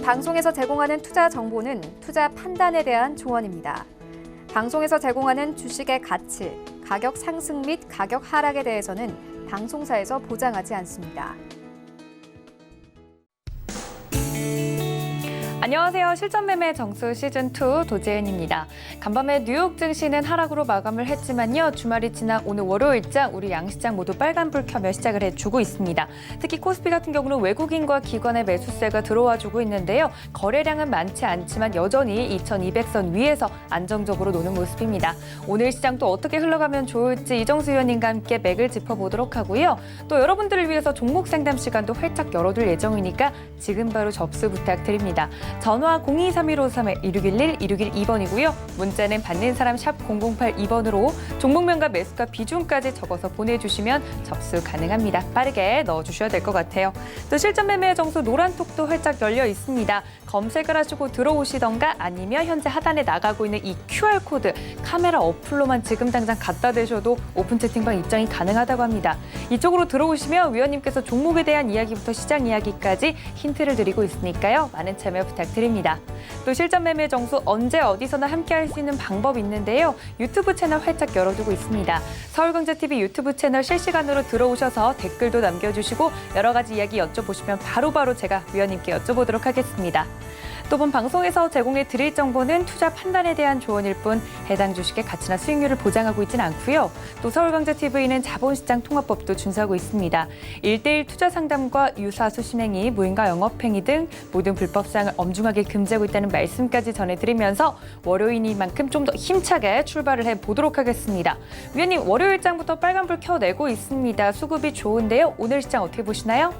방송에서 제공하는 투자 정보는 투자 판단에 대한 조언입니다. 방송에서 제공하는 주식의 가치, 가격 상승 및 가격 하락에 대해서는 방송사에서 보장하지 않습니다. 안녕하세요. 실전매매 정수 시즌2 도재은입니다. 간밤에 뉴욕 증시는 하락으로 마감을 했지만요. 주말이 지나 오늘 월요일장 우리 양시장 모두 빨간불 켜며 시작을 해주고 있습니다. 특히 코스피 같은 경우는 외국인과 기관의 매수세가 들어와주고 있는데요. 거래량은 많지 않지만 여전히 2200선 위에서 안정적으로 노는 모습입니다. 오늘 시장 또 어떻게 흘러가면 좋을지 이정수 위원님과 함께 맥을 짚어보도록 하고요. 또 여러분들을 위해서 종목 상담 시간도 활짝 열어둘 예정이니까 지금 바로 접수 부탁드립니다. 전화 0231-2611-2612번이고요. 문자는 받는 사람 샵 0082번으로 종목명과 매수가 비중까지 적어서 보내주시면 접수 가능합니다. 빠르게 넣어주셔야 될 것 같아요. 또 실전매매 정수 노란톡도 활짝 열려 있습니다. 검색을 하시고 들어오시던가 아니면 현재 하단에 나가고 있는 이 QR코드 카메라 어플로만 지금 당장 갖다 대셔도 오픈 채팅방 입장이 가능하다고 합니다. 이쪽으로 들어오시면 위원님께서 종목에 대한 이야기부터 시장 이야기까지 힌트를 드리고 있으니까요. 많은 참여 부탁드립니다. 또 실전 매매 정수 언제 어디서나 함께 할 수 있는 방법이 있는데요. 유튜브 채널 활짝 열어두고 있습니다. 서울경제TV 유튜브 채널 실시간으로 들어오셔서 댓글도 남겨주시고 여러 가지 이야기 여쭤보시면 바로바로 제가 위원님께 여쭤보도록 하겠습니다. 또 본 방송에서 제공해 드릴 정보는 투자 판단에 대한 조언일 뿐 해당 주식의 가치나 수익률을 보장하고 있지는 않고요. 또 서울경제TV는 자본시장 통합법도 준수하고 있습니다. 1:1 투자 상담과 유사 수신행위, 무인가 영업행위 등 모든 불법 사항을 엄중하게 금지하고 있다는 말씀까지 전해드리면서 월요일이만큼 좀 더 힘차게 출발을 해보도록 하겠습니다. 위원님, 월요일장부터 빨간불 켜내고 있습니다. 수급이 좋은데요. 오늘 시장 어떻게 보시나요?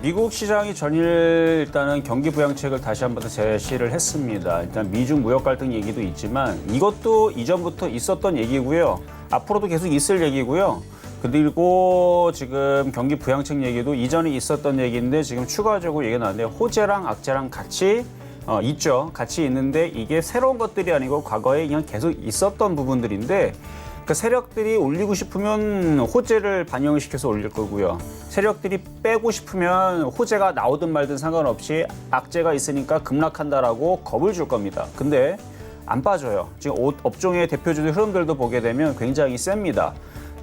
미국 시장이 전일 일단은 경기 부양책을 다시 한번 더 제시를 했습니다. 일단 미중 무역 갈등 얘기도 있지만 이것도 이전부터 있었던 얘기고요. 앞으로도 계속 있을 얘기고요. 그리고 지금 경기 부양책 얘기도 이전에 있었던 얘기인데 지금 추가적으로 얘기가 나왔는데 호재랑 악재랑 같이 있죠. 같이 있는데 이게 새로운 것들이 아니고 과거에 그냥 계속 있었던 부분들인데 그 세력들이 올리고 싶으면 호재를 반영을 시켜서 올릴 거고요. 세력들이 빼고 싶으면 호재가 나오든 말든 상관없이 악재가 있으니까 급락한다라고 겁을 줄 겁니다. 근데 안 빠져요. 지금 업종의 대표주들 흐름들도 보게 되면 굉장히 셉니다.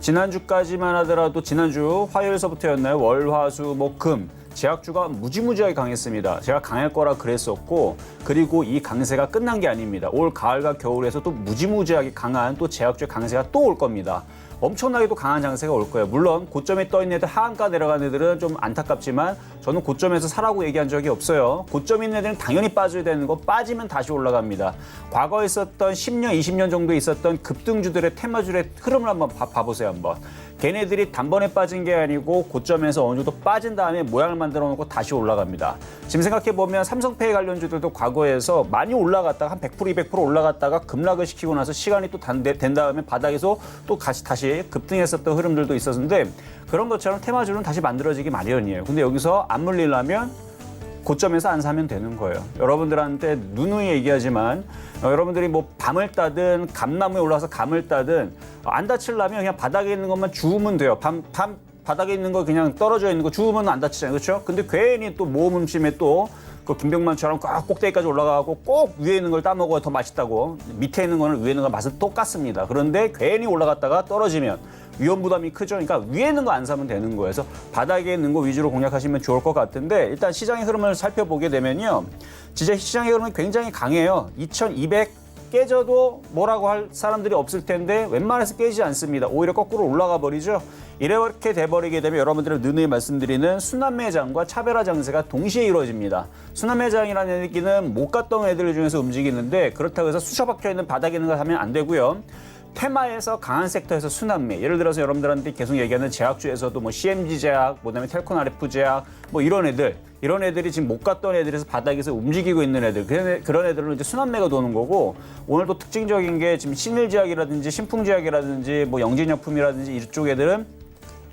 지난주까지만 하더라도 지난주 화요일서부터였나요? 월, 화, 수, 목, 금. 제약주가 무지무지하게 강했습니다. 제가 강할 거라 그랬었고 그리고 이 강세가 끝난 게 아닙니다. 올 가을과 겨울에서 또 무지무지하게 강한 또 제약주의 강세가 또 올 겁니다. 엄청나게 또 강한 장세가 올 거예요. 물론 고점에 떠 있는 애들 하한가 내려간 애들은 좀 안타깝지만 저는 고점에서 사라고 얘기한 적이 없어요. 고점 있는 애들은 당연히 빠져야 되는 거 빠지면 다시 올라갑니다. 과거에 있었던 10년, 20년 정도 있었던 급등주들의 테마주의 흐름을 한번 봐보세요. 한번. 걔네들이 단번에 빠진 게 아니고 고점에서 어느 정도 빠진 다음에 모양을 만들어 놓고 다시 올라갑니다. 지금 생각해보면 삼성페이 관련주들도 과거에서 많이 올라갔다가 한 100%, 200% 올라갔다가 급락을 시키고 나서 시간이 또 된 다음에 바닥에서 또 다시 급등했었던 흐름들도 있었는데 그런 것처럼 테마주는 다시 만들어지기 마련이에요. 근데 여기서 안 물리려면 고점에서 안 사면 되는 거예요. 여러분들한테 누누이 얘기하지만 여러분들이 뭐 밤을 따든 감나무에 올라서 감을 따든 안 다치려면 그냥 바닥에 있는 것만 주우면 돼요. 바닥에 있는 거 그냥 떨어져 있는 거 주우면 안 다치잖아요. 그렇죠? 근데 괜히 또 모험 음심에 또 그 김병만처럼 꼭 꼭대기까지 올라가고 꼭 위에 있는 걸 따먹어야 더 맛있다고 밑에 있는 거는 위에 있는 거 맛은 똑같습니다. 그런데 괜히 올라갔다가 떨어지면 위험 부담이 크죠. 그러니까 위에 있는 거 안 사면 되는 거예요. 그래서 바닥에 있는 거 위주로 공략하시면 좋을 것 같은데 일단 시장의 흐름을 살펴보게 되면요. 진짜 시장의 흐름은 굉장히 강해요. 2200 깨져도 뭐라고 할 사람들이 없을 텐데 웬만해서 깨지지 않습니다. 오히려 거꾸로 올라가 버리죠. 이렇게 돼버리게 되면 여러분들은 누누이 말씀드리는 순환매장과 차별화 장세가 동시에 이루어집니다. 순환매장이라는 얘기는 못 갔던 애들 중에서 움직이는데 그렇다고 해서 쑤셔박혀 있는 바닥에 있는 거 하면 안 되고요. 테마에서 강한 섹터에서 순환매. 예를 들어서 여러분들한테 계속 얘기하는 제약주에서도 뭐 CMG 제약, 그다음에 텔콘 RF 제약, 뭐 이런 애들이 지금 못 갔던 애들에서 바닥에서 움직이고 있는 애들. 그런 애들은 이제 순환매가 도는 거고 오늘 또 특징적인 게 지금 신일제약이라든지 신풍제약이라든지 뭐 영진약품이라든지 이쪽 애들은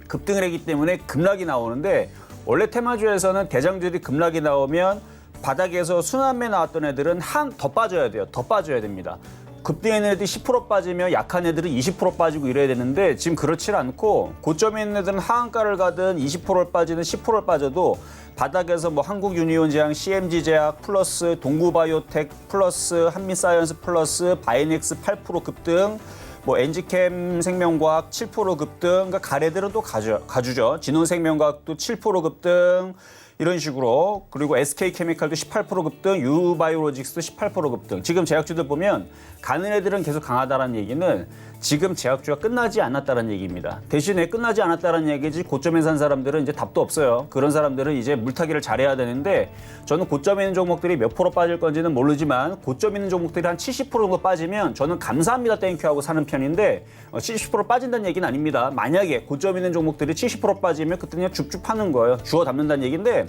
급등을 했기 때문에 급락이 나오는데 원래 테마주에서는 대장주들이 급락이 나오면 바닥에서 순환매 나왔던 애들은 더 빠져야 돼요. 더 빠져야 됩니다. 급등해 있는 애들이 10% 빠지면 약한 애들은 20% 빠지고 이래야 되는데 지금 그렇지 않고 고점에 있는 애들은 하한가를 가든 20%를 빠지든 10%를 빠져도 바닥에서 뭐 한국유니온제약, CMG제약 플러스 동구바이오텍 플러스 한미사이언스 플러스 바이넥스 8% 급등, 뭐 엔지캠 생명과학 7% 급등, 그러니까 가래들은 또 가주죠. 진원생명과학도 7% 급등. 이런 식으로. 그리고 SK케미칼도 18% 급등, 유바이오로직스도 18% 급등. 지금 제약주들 보면 가는 애들은 계속 강하다는 얘기는 지금 제약주가 끝나지 않았다는 얘기입니다. 대신에 끝나지 않았다는 얘기지 고점에 산 사람들은 이제 답도 없어요. 그런 사람들은 이제 물타기를 잘해야 되는데 저는 고점에 있는 종목들이 몇 프로 빠질 건지는 모르지만 고점 있는 종목들이 한 70% 정도 빠지면 저는 감사합니다 땡큐 하고 사는 편인데 70% 빠진다는 얘기는 아닙니다. 만약에 고점 있는 종목들이 70% 빠지면 그때 그냥 줍줍 하는 거예요. 주워 담는다는 얘기인데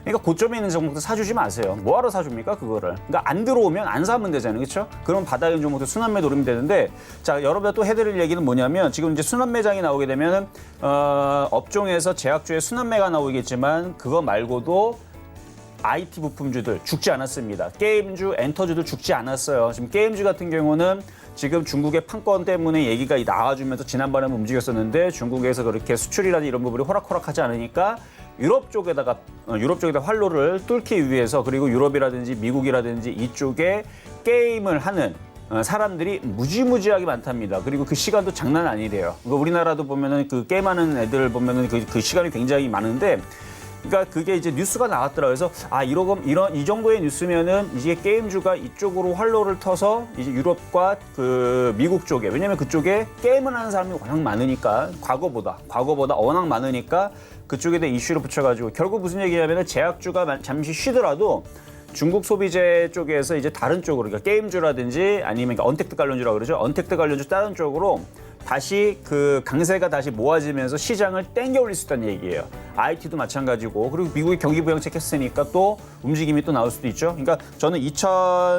그러니까 고점에 있는 종목들 사주지 마세요. 뭐하러 사줍니까 그거를. 그러니까 안 들어오면 안 사면 되잖아요. 그렇죠? 그럼 바닥에 있는 종목들 순환매 노리면 되는데 자 여러분들 또 해드릴 얘기는 뭐냐면 지금 이제 순환매장이 나오게 되면 업종에서 제약주의 순환매가 나오겠지만 그거 말고도 IT 부품주들 죽지 않았습니다. 게임주, 엔터주들 죽지 않았어요. 지금 게임주 같은 경우는 지금 중국의 판권 때문에 얘기가 나와주면서 지난번에는 움직였었는데 중국에서 그렇게 수출이라든지 이런 부분이 호락호락하지 않으니까 유럽 쪽에다 활로를 뚫기 위해서 그리고 유럽이라든지 미국이라든지 이쪽에 게임을 하는 사람들이 무지무지하게 많답니다. 그리고 그 시간도 장난 아니래요. 우리나라도 보면은 그 게임하는 애들 보면은 그 시간이 굉장히 많은데 그러니까 그게 이제 뉴스가 나왔더라고요. 그래서 이 정도의 뉴스면은 이제 게임주가 이쪽으로 활로를 터서 이제 유럽과 그 미국 쪽에 왜냐면 그쪽에 게임을 하는 사람이 워낙 많으니까 과거보다 워낙 많으니까 그쪽에다 이슈를 붙여가지고 결국 무슨 얘기냐면은 제약주가 잠시 쉬더라도 중국 소비재 쪽에서 이제 다른 쪽으로 그러니까 게임주라든지 아니면 그러니까 언택트 관련주라고 그러죠. 언택트 관련주 다른 쪽으로 다시 그 강세가 다시 모아지면서 시장을 땡겨 올릴 수 있다는 얘기예요. IT도 마찬가지고 그리고 미국이 경기 부양책 했으니까 또 움직임이 또 나올 수도 있죠. 그러니까 저는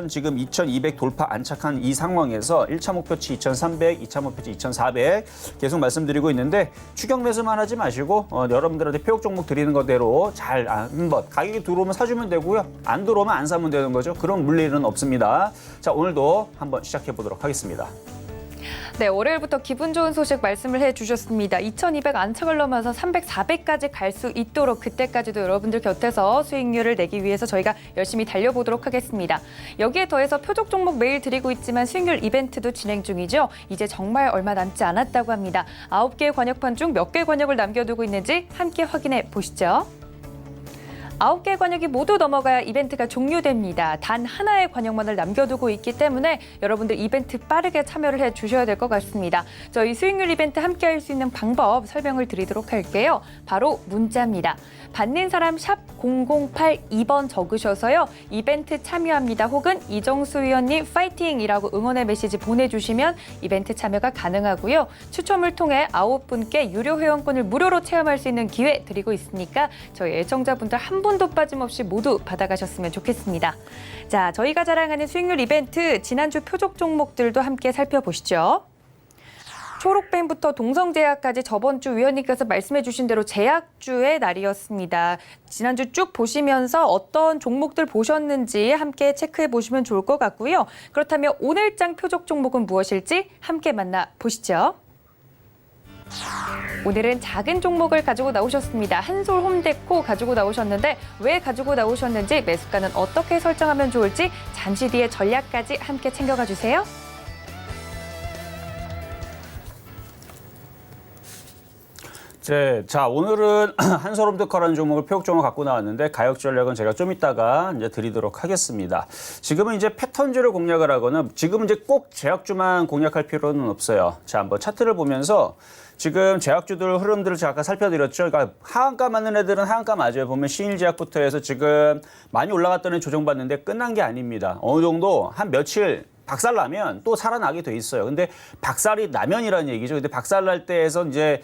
지금 2200 돌파 안착한 이 상황에서 1차 목표치 2300, 2차 목표치 2400 계속 말씀드리고 있는데 추격 매수만 하지 마시고 여러분들한테 표적 종목 드리는 거대로 잘 한번 가격이 들어오면 사주면 되고요. 안 들어오면 안 사면 되는 거죠. 그런 물리는 없습니다. 자, 오늘도 한번 시작해 보도록 하겠습니다. 네, 월요일부터 기분 좋은 소식 말씀을 해주셨습니다. 2200 안착을 넘어서 300, 400까지 갈 수 있도록 그때까지도 여러분들 곁에서 수익률을 내기 위해서 저희가 열심히 달려보도록 하겠습니다. 여기에 더해서 표적 종목 매일 드리고 있지만 수익률 이벤트도 진행 중이죠. 이제 정말 얼마 남지 않았다고 합니다. 9개의 관역판 중 몇 개 관역을 남겨두고 있는지 함께 확인해 보시죠. 9개 관역이 모두 넘어가야 이벤트가 종료됩니다. 단 하나의 관역만을 남겨두고 있기 때문에 여러분들 이벤트 빠르게 참여를 해주셔야 될 것 같습니다. 저희 수익률 이벤트 함께 할 수 있는 방법 설명을 드리도록 할게요. 바로 문자입니다. 받는 사람 샵 0082번 적으셔서요. 이벤트 참여합니다. 혹은 이정수 위원님 파이팅이라고 응원의 메시지 보내주시면 이벤트 참여가 가능하고요. 추첨을 통해 9분께 유료 회원권을 무료로 체험할 수 있는 기회 드리고 있으니까 저희 애청자분들 한 분도 빠짐없이 모두 받아가셨으면 좋겠습니다. 자, 저희가 자랑하는 수익률 이벤트 지난주 표적 종목들도 함께 살펴보시죠. 초록뱀부터 동성제약까지 저번 주 위원님께서 말씀해 주신 대로 제약주의 날이었습니다. 지난주 쭉 보시면서 어떤 종목들 보셨는지 함께 체크해 보시면 좋을 것 같고요. 그렇다면 오늘장 표적 종목은 무엇일지 함께 만나보시죠. 오늘은 작은 종목을 가지고 나오셨습니다. 한솔 홈데코 가지고 나오셨는데 왜 가지고 나오셨는지 매수가는 어떻게 설정하면 좋을지 잠시 뒤에 전략까지 함께 챙겨가 주세요. 자, 오늘은 한솔홈데코라는 종목을 표적 종목 갖고 나왔는데 가격 전략은 제가 좀 이따가 이제 드리도록 하겠습니다. 지금은 이제 패턴주를 공략을 하거나 지금은 이제 꼭 제약주만 공략할 필요는 없어요. 자, 한번 차트를 보면서 지금 제약주들 흐름들을 제가 아까 살펴드렸죠. 그러니까 하한가 맞는 애들은 하한가 맞아요. 보면 신일제약부터 해서 지금 많이 올라갔던 애 조정받는데 끝난 게 아닙니다. 어느 정도 한 며칠 박살나면 또 살아나게 돼 있어요. 근데 박살이 나면이라는 얘기죠. 근데 박살날 때에서 이제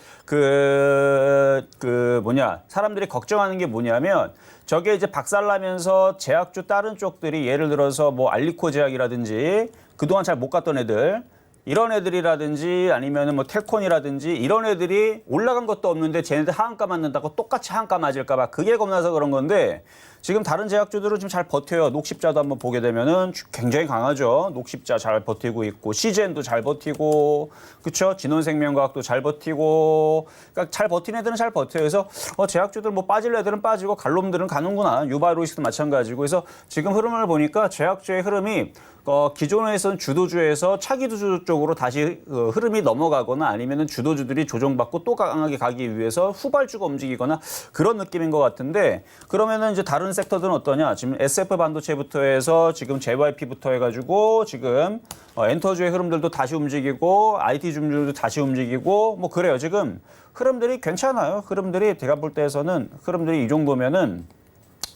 사람들이 걱정하는 게 뭐냐면 저게 이제 박살나면서 제약주 다른 쪽들이 예를 들어서 뭐 알리코 제약이라든지 그동안 잘 못 갔던 애들 이런 애들이라든지 아니면은 뭐 텔콘이라든지 이런 애들이 올라간 것도 없는데 쟤네들 하한가 맞는다고 똑같이 하한가 맞을까 봐 그게 겁나서 그런 건데 지금 다른 제약주들은 좀 잘 버텨요. 녹십자도 한번 보게 되면은 굉장히 강하죠. 녹십자 잘 버티고 있고, 시젠도 잘 버티고, 그렇죠? 진원생명과학도 잘 버티고, 그러니까 잘 버티는 애들은 잘 버텨요. 그래서 제약주들 뭐 빠질 애들은 빠지고 갈놈들은 가는구나. 유바이로이스도 마찬가지고. 그래서 지금 흐름을 보니까 제약주의 흐름이 기존에선 주도주에서 차기주주 쪽으로 다시 흐름이 넘어가거나 아니면은 주도주들이 조정받고 또 강하게 가기 위해서 후발주가 움직이거나 그런 느낌인 것 같은데, 그러면은 이제 다른 섹터들은 어떠냐? 지금 SF 반도체부터 해서 지금 JYP부터 해가지고 지금 엔터주의 흐름들도 다시 움직이고 IT 주들도 다시 움직이고 뭐 그래요. 지금 흐름들이 괜찮아요. 흐름들이 제가 볼 때에서는 흐름들이 이 정도면은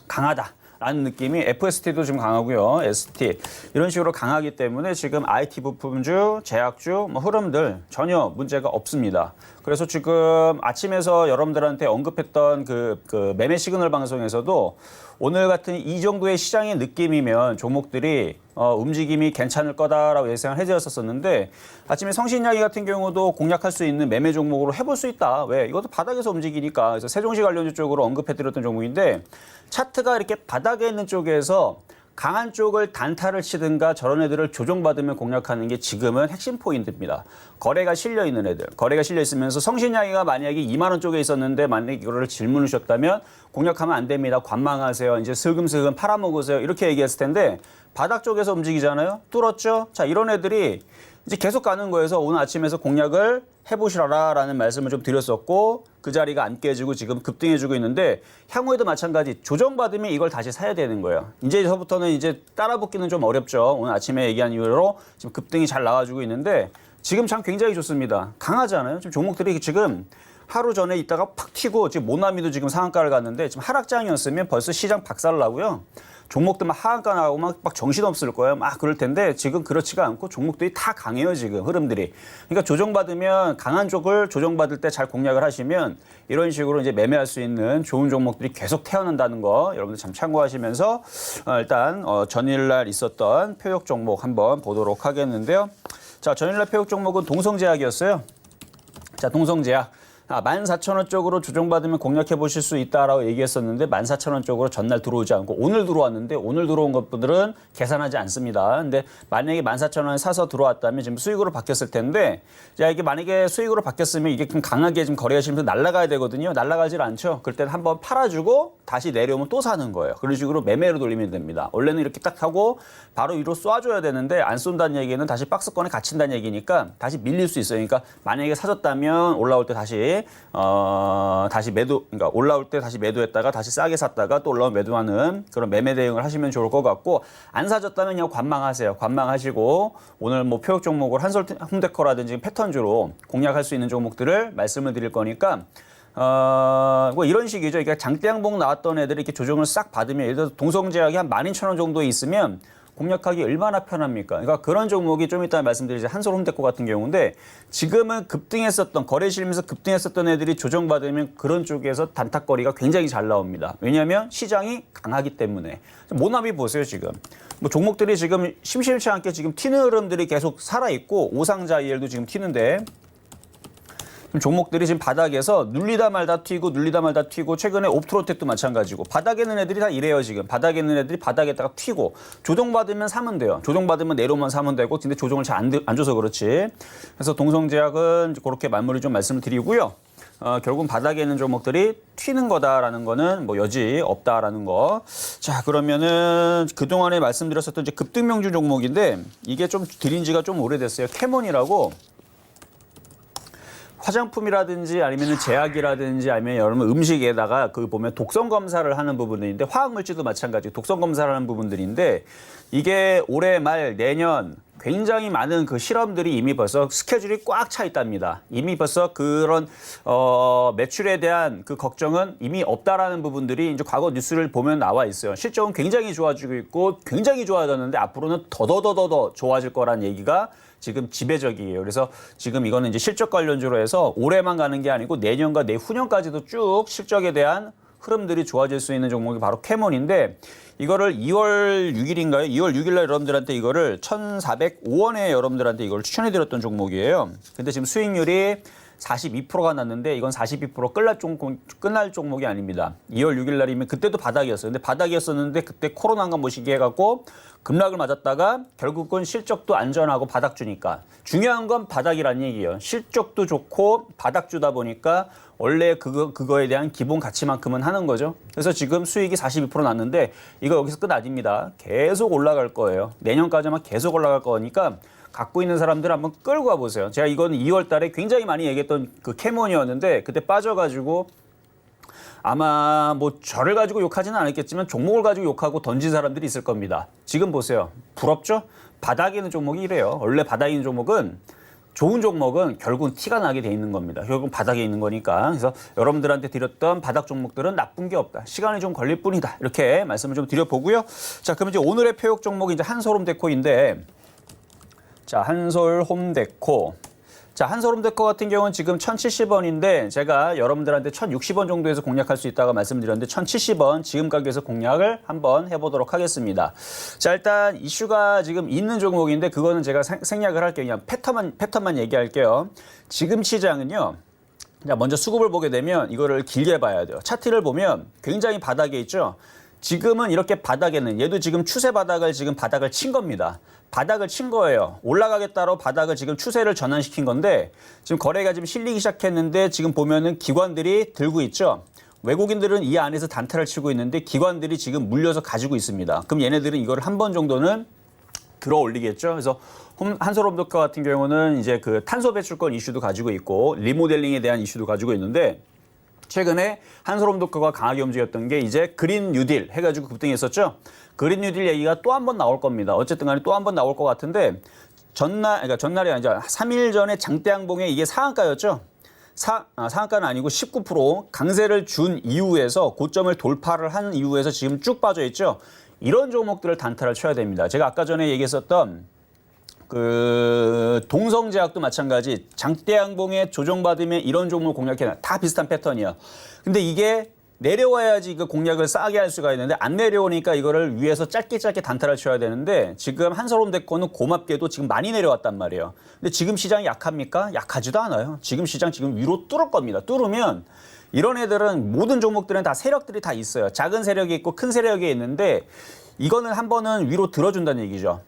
강하다. 라는 느낌이 FST도 지금 강하고요. ST 이런 식으로 강하기 때문에 지금 IT 부품주, 제약주 뭐 흐름들 전혀 문제가 없습니다. 그래서 지금 아침에서 여러분들한테 언급했던 그 매매 시그널 방송에서도 오늘 같은 이 정도의 시장의 느낌이면 종목들이 움직임이 괜찮을 거다라고 예상을 해드렸었는데, 아침에 성신이야기 같은 경우도 공략할 수 있는 매매 종목으로 해볼 수 있다. 왜? 이것도 바닥에서 움직이니까. 그래서 세종시 관련주 쪽으로 언급해드렸던 종목인데, 차트가 이렇게 바닥에 있는 쪽에서 강한 쪽을 단타를 치든가 저런 애들을 조정받으면 공략하는 게 지금은 핵심 포인트입니다. 거래가 실려 있는 애들. 거래가 실려 있으면서 성신이야기가 만약에 2만 원 쪽에 있었는데 만약에 이거를 질문하셨다면 공략하면 안 됩니다. 관망하세요. 이제 슬금슬금 팔아먹으세요. 이렇게 얘기했을 텐데 바닥 쪽에서 움직이잖아요. 뚫었죠? 자, 이런 애들이 이제 계속 가는 거에서 오늘 아침에서 공략을 해보시라라는 말씀을 좀 드렸었고, 그 자리가 안 깨지고 지금 급등해주고 있는데 향후에도 마찬가지 조정받으면 이걸 다시 사야 되는 거예요. 이제서부터는 이제 따라붙기는 좀 어렵죠. 오늘 아침에 얘기한 이후로 지금 급등이 잘 나와주고 있는데 지금 참 굉장히 좋습니다. 강하잖아요. 지금 종목들이 지금 하루 전에 있다가 팍 튀고 지금 모나미도 지금 상한가를 갔는데 지금 하락장이었으면 벌써 시장 박살 나고요. 종목들만 하한가 나오고 막 정신없을 거예요. 막 그럴 텐데 지금 그렇지가 않고 종목들이 다 강해요. 지금 흐름들이. 그러니까 조정받으면 강한 쪽을 조정받을 때 잘 공략을 하시면 이런 식으로 이제 매매할 수 있는 좋은 종목들이 계속 태어난다는 거 여러분들 참 참고하시면서 일단 전일날 있었던 표역 종목 한번 보도록 하겠는데요. 자, 전일날 표역 종목은 동성제약이었어요. 자, 동성제약. 14,000원 쪽으로 조정받으면 공략해 보실 수 있다라고 얘기했었는데 14,000원 쪽으로 전날 들어오지 않고 오늘 들어왔는데 오늘 들어온 것들은 계산하지 않습니다. 근데 만약에 14,000원에 사서 들어왔다면 지금 수익으로 바뀌었을 텐데, 자, 이게 만약에 수익으로 바뀌었으면 이게 좀 강하게 좀 거래하시면서 날아가야 되거든요. 날아가질 않죠. 그럴 때는 한번 팔아주고 다시 내려오면 또 사는 거예요. 그런 식으로 매매로 돌리면 됩니다. 원래는 이렇게 딱 하고 바로 위로 쏴줘야 되는데 안 쏜다는 얘기는 다시 박스권에 갇힌다는 얘기니까 다시 밀릴 수 있어요. 그러니까 만약에 사줬다면 올라올 때 다시 매도, 그러니까 올라올 때 다시 매도했다가 다시 싸게 샀다가 또 올라오면 매도하는 그런 매매 대응을 하시면 좋을 것 같고, 안 사줬다면 그냥 관망하세요. 관망하시고 오늘 뭐 표역 종목을 한솔 홈데커라든지 패턴주로 공략할 수 있는 종목들을 말씀을 드릴 거니까 뭐 이런 식이죠. 그러니까 장대 양봉 나왔던 애들이 이렇게 조정을 싹 받으면 예를 들어서 동성제약이 한 12,000원 정도에 있으면 공략하기 얼마나 편합니까? 그러니까 그런 종목이 좀 이따 말씀드리자 한솔 홈데코 같은 경우인데, 지금은 급등했었던 거래 실면서 급등했었던 애들이 조정받으면 그런 쪽에서 단타거리가 굉장히 잘 나옵니다. 왜냐하면 시장이 강하기 때문에. 모나미 보세요. 지금 뭐 종목들이 지금 심심치 않게 지금 튀는 흐름들이 계속 살아있고, 오상자이엘도 지금 튀는데 종목들이 지금 바닥에서 눌리다 말다 튀고 눌리다 말다 튀고, 최근에 옵트로텍도 마찬가지고 바닥에 있는 애들이 다 이래요. 지금 바닥에 있는 애들이 바닥에다가 튀고 조정받으면 사면 돼요. 조정받으면 내려오면 사면 되고, 근데 조정을 잘 안 줘서 그렇지. 그래서 동성제약은 그렇게 마무리 좀 말씀을 드리고요. 결국은 바닥에 있는 종목들이 튀는 거다라는 거는 뭐 여지 없다라는 거. 자, 그러면은 그동안에 말씀드렸었던 이제 급등명주 종목인데 이게 좀 드린 지가 좀 오래됐어요. 캐몬이라고. 화장품이라든지 아니면 제약이라든지 아니면 여러분 음식에다가 그 보면 독성 검사를 하는 부분들인데, 화학물질도 마찬가지 독성 검사를 하는 부분들인데, 이게 올해 말 내년 굉장히 많은 그 실험들이 이미 벌써 스케줄이 꽉 차 있답니다. 이미 벌써 그런 매출에 대한 그 걱정은 이미 없다라는 부분들이 이제 과거 뉴스를 보면 나와 있어요. 실적은 굉장히 좋아지고 있고 굉장히 좋아졌는데 앞으로는 더더더더 좋아질 거란 얘기가 지금 지배적이에요. 그래서 지금 이거는 이제 실적 관련주로 해서 올해만 가는 게 아니고 내년과 내후년까지도 쭉 실적에 대한 흐름들이 좋아질 수 있는 종목이 바로 캐몬인데, 이거를 2월 6일인가요? 2월 6일 날 여러분들한테 이거를 1,405원에 여러분들한테 이걸 추천해 드렸던 종목이에요. 근데 지금 수익률이 42%가 났는데 이건 42% 끝날 종목이 아닙니다. 2월 6일 날이면 그때도 바닥이었어요. 근데 바닥이었었는데 그때 코로나가 모시기 해갖고 급락을 맞았다가 결국은 실적도 안전하고 바닥주니까 중요한 건 바닥이라는 얘기예요. 실적도 좋고 바닥주다 보니까 원래 그거에 대한 기본 가치만큼은 하는 거죠. 그래서 지금 수익이 42% 났는데 이거 여기서 끝 아닙니다. 계속 올라갈 거예요. 내년까지만 계속 올라갈 거니까 갖고 있는 사람들 한번 끌고 가보세요. 제가 이건 2월 달에 굉장히 많이 얘기했던 그 캐몬이었는데 그때 빠져가지고 아마 뭐 저를 가지고 욕하지는 않았겠지만 종목을 가지고 욕하고 던진 사람들이 있을 겁니다. 지금 보세요. 부럽죠? 바닥에 있는 종목이 이래요. 원래 바닥에 있는 종목은 좋은 종목은 결국은 티가 나게 돼 있는 겁니다. 결국은 바닥에 있는 거니까. 그래서 여러분들한테 드렸던 바닥 종목들은 나쁜 게 없다. 시간이 좀 걸릴 뿐이다. 이렇게 말씀을 좀 드려보고요. 자, 그럼 이제 오늘의 표역 종목이 이제 한솔홈데코인데 자, 한솔홈데코. 자, 한솔홈데코 같은 경우는 지금 1,070원인데 제가 여러분들한테 1,060원 정도에서 공략할 수 있다고 말씀드렸는데 1,070원 지금 가격에서 공략을 한번 해보도록 하겠습니다. 자, 일단 이슈가 지금 있는 종목인데 그거는 제가 생략을 할게요. 그냥 패턴만 얘기할게요. 지금 시장은요. 자, 먼저 수급을 보게 되면 이거를 길게 봐야 돼요. 차트를 보면 굉장히 바닥에 있죠. 지금은 이렇게 바닥에는 얘도 지금 추세 바닥을 친 겁니다. 바닥을 친 거예요. 올라가겠다로 바닥을 지금 추세를 전환시킨 건데 지금 거래가 지금 실리기 시작했는데 지금 보면은 기관들이 들고 있죠. 외국인들은 이 안에서 단타를 치고 있는데 기관들이 지금 물려서 가지고 있습니다. 그럼 얘네들은 이거를 한 번 정도는 들어 올리겠죠. 그래서 한솔홈데코 같은 경우는 이제 그 탄소 배출권 이슈도 가지고 있고 리모델링에 대한 이슈도 가지고 있는데 최근에 한솔홈데코가 강하게 움직였던 게 이제 그린 뉴딜 해가지고 급등했었죠. 그린 뉴딜 얘기가 또 한 번 나올 겁니다. 어쨌든 간에 또 한 번 나올 것 같은데 그러니까 전날이 아니라 3일 전에 장대양봉에 이게 상한가였죠. 상한가는 아니고 19% 강세를 준 이후에서 고점을 돌파를 한 이후에서 지금 쭉 빠져 있죠. 이런 종목들을 단타를 쳐야 됩니다. 제가 아까 전에 얘기했었던 그 동성제약도 마찬가지 장대양봉에 조정받으면 이런 종목을 공략해놔. 다 비슷한 패턴이야. 근데 이게 내려와야지 그 공략을 싸게 할 수가 있는데 안 내려오니까 이거를 위에서 짧게 단타를 쳐야 되는데 지금 한솔홈데코는 고맙게도 지금 많이 내려왔단 말이에요. 근데 지금 시장이 약합니까? 약하지도 않아요. 지금 시장 지금 위로 뚫을 겁니다. 뚫으면 이런 애들은 모든 종목들은 다 세력들이 다 있어요. 작은 세력이 있고 큰 세력이 있는데 이거는 한 번은 위로 들어준다는 얘기죠.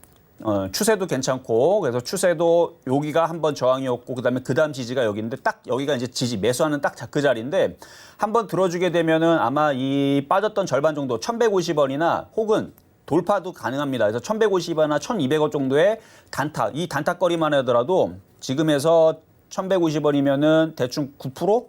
추세도 괜찮고 그래서 추세도 여기가 한번 저항이었고 그다음에 그다음 지지가 여기인데 딱 여기가 이제 지지 매수하는 딱 그 자리인데 한번 들어주게 되면은 아마 이 빠졌던 절반 정도 1,150원이나 혹은 돌파도 가능합니다. 그래서 1,150원이나 1,200원 정도의 단타 이 단타거리만 하더라도 지금에서 1,150원이면은 대충 9%?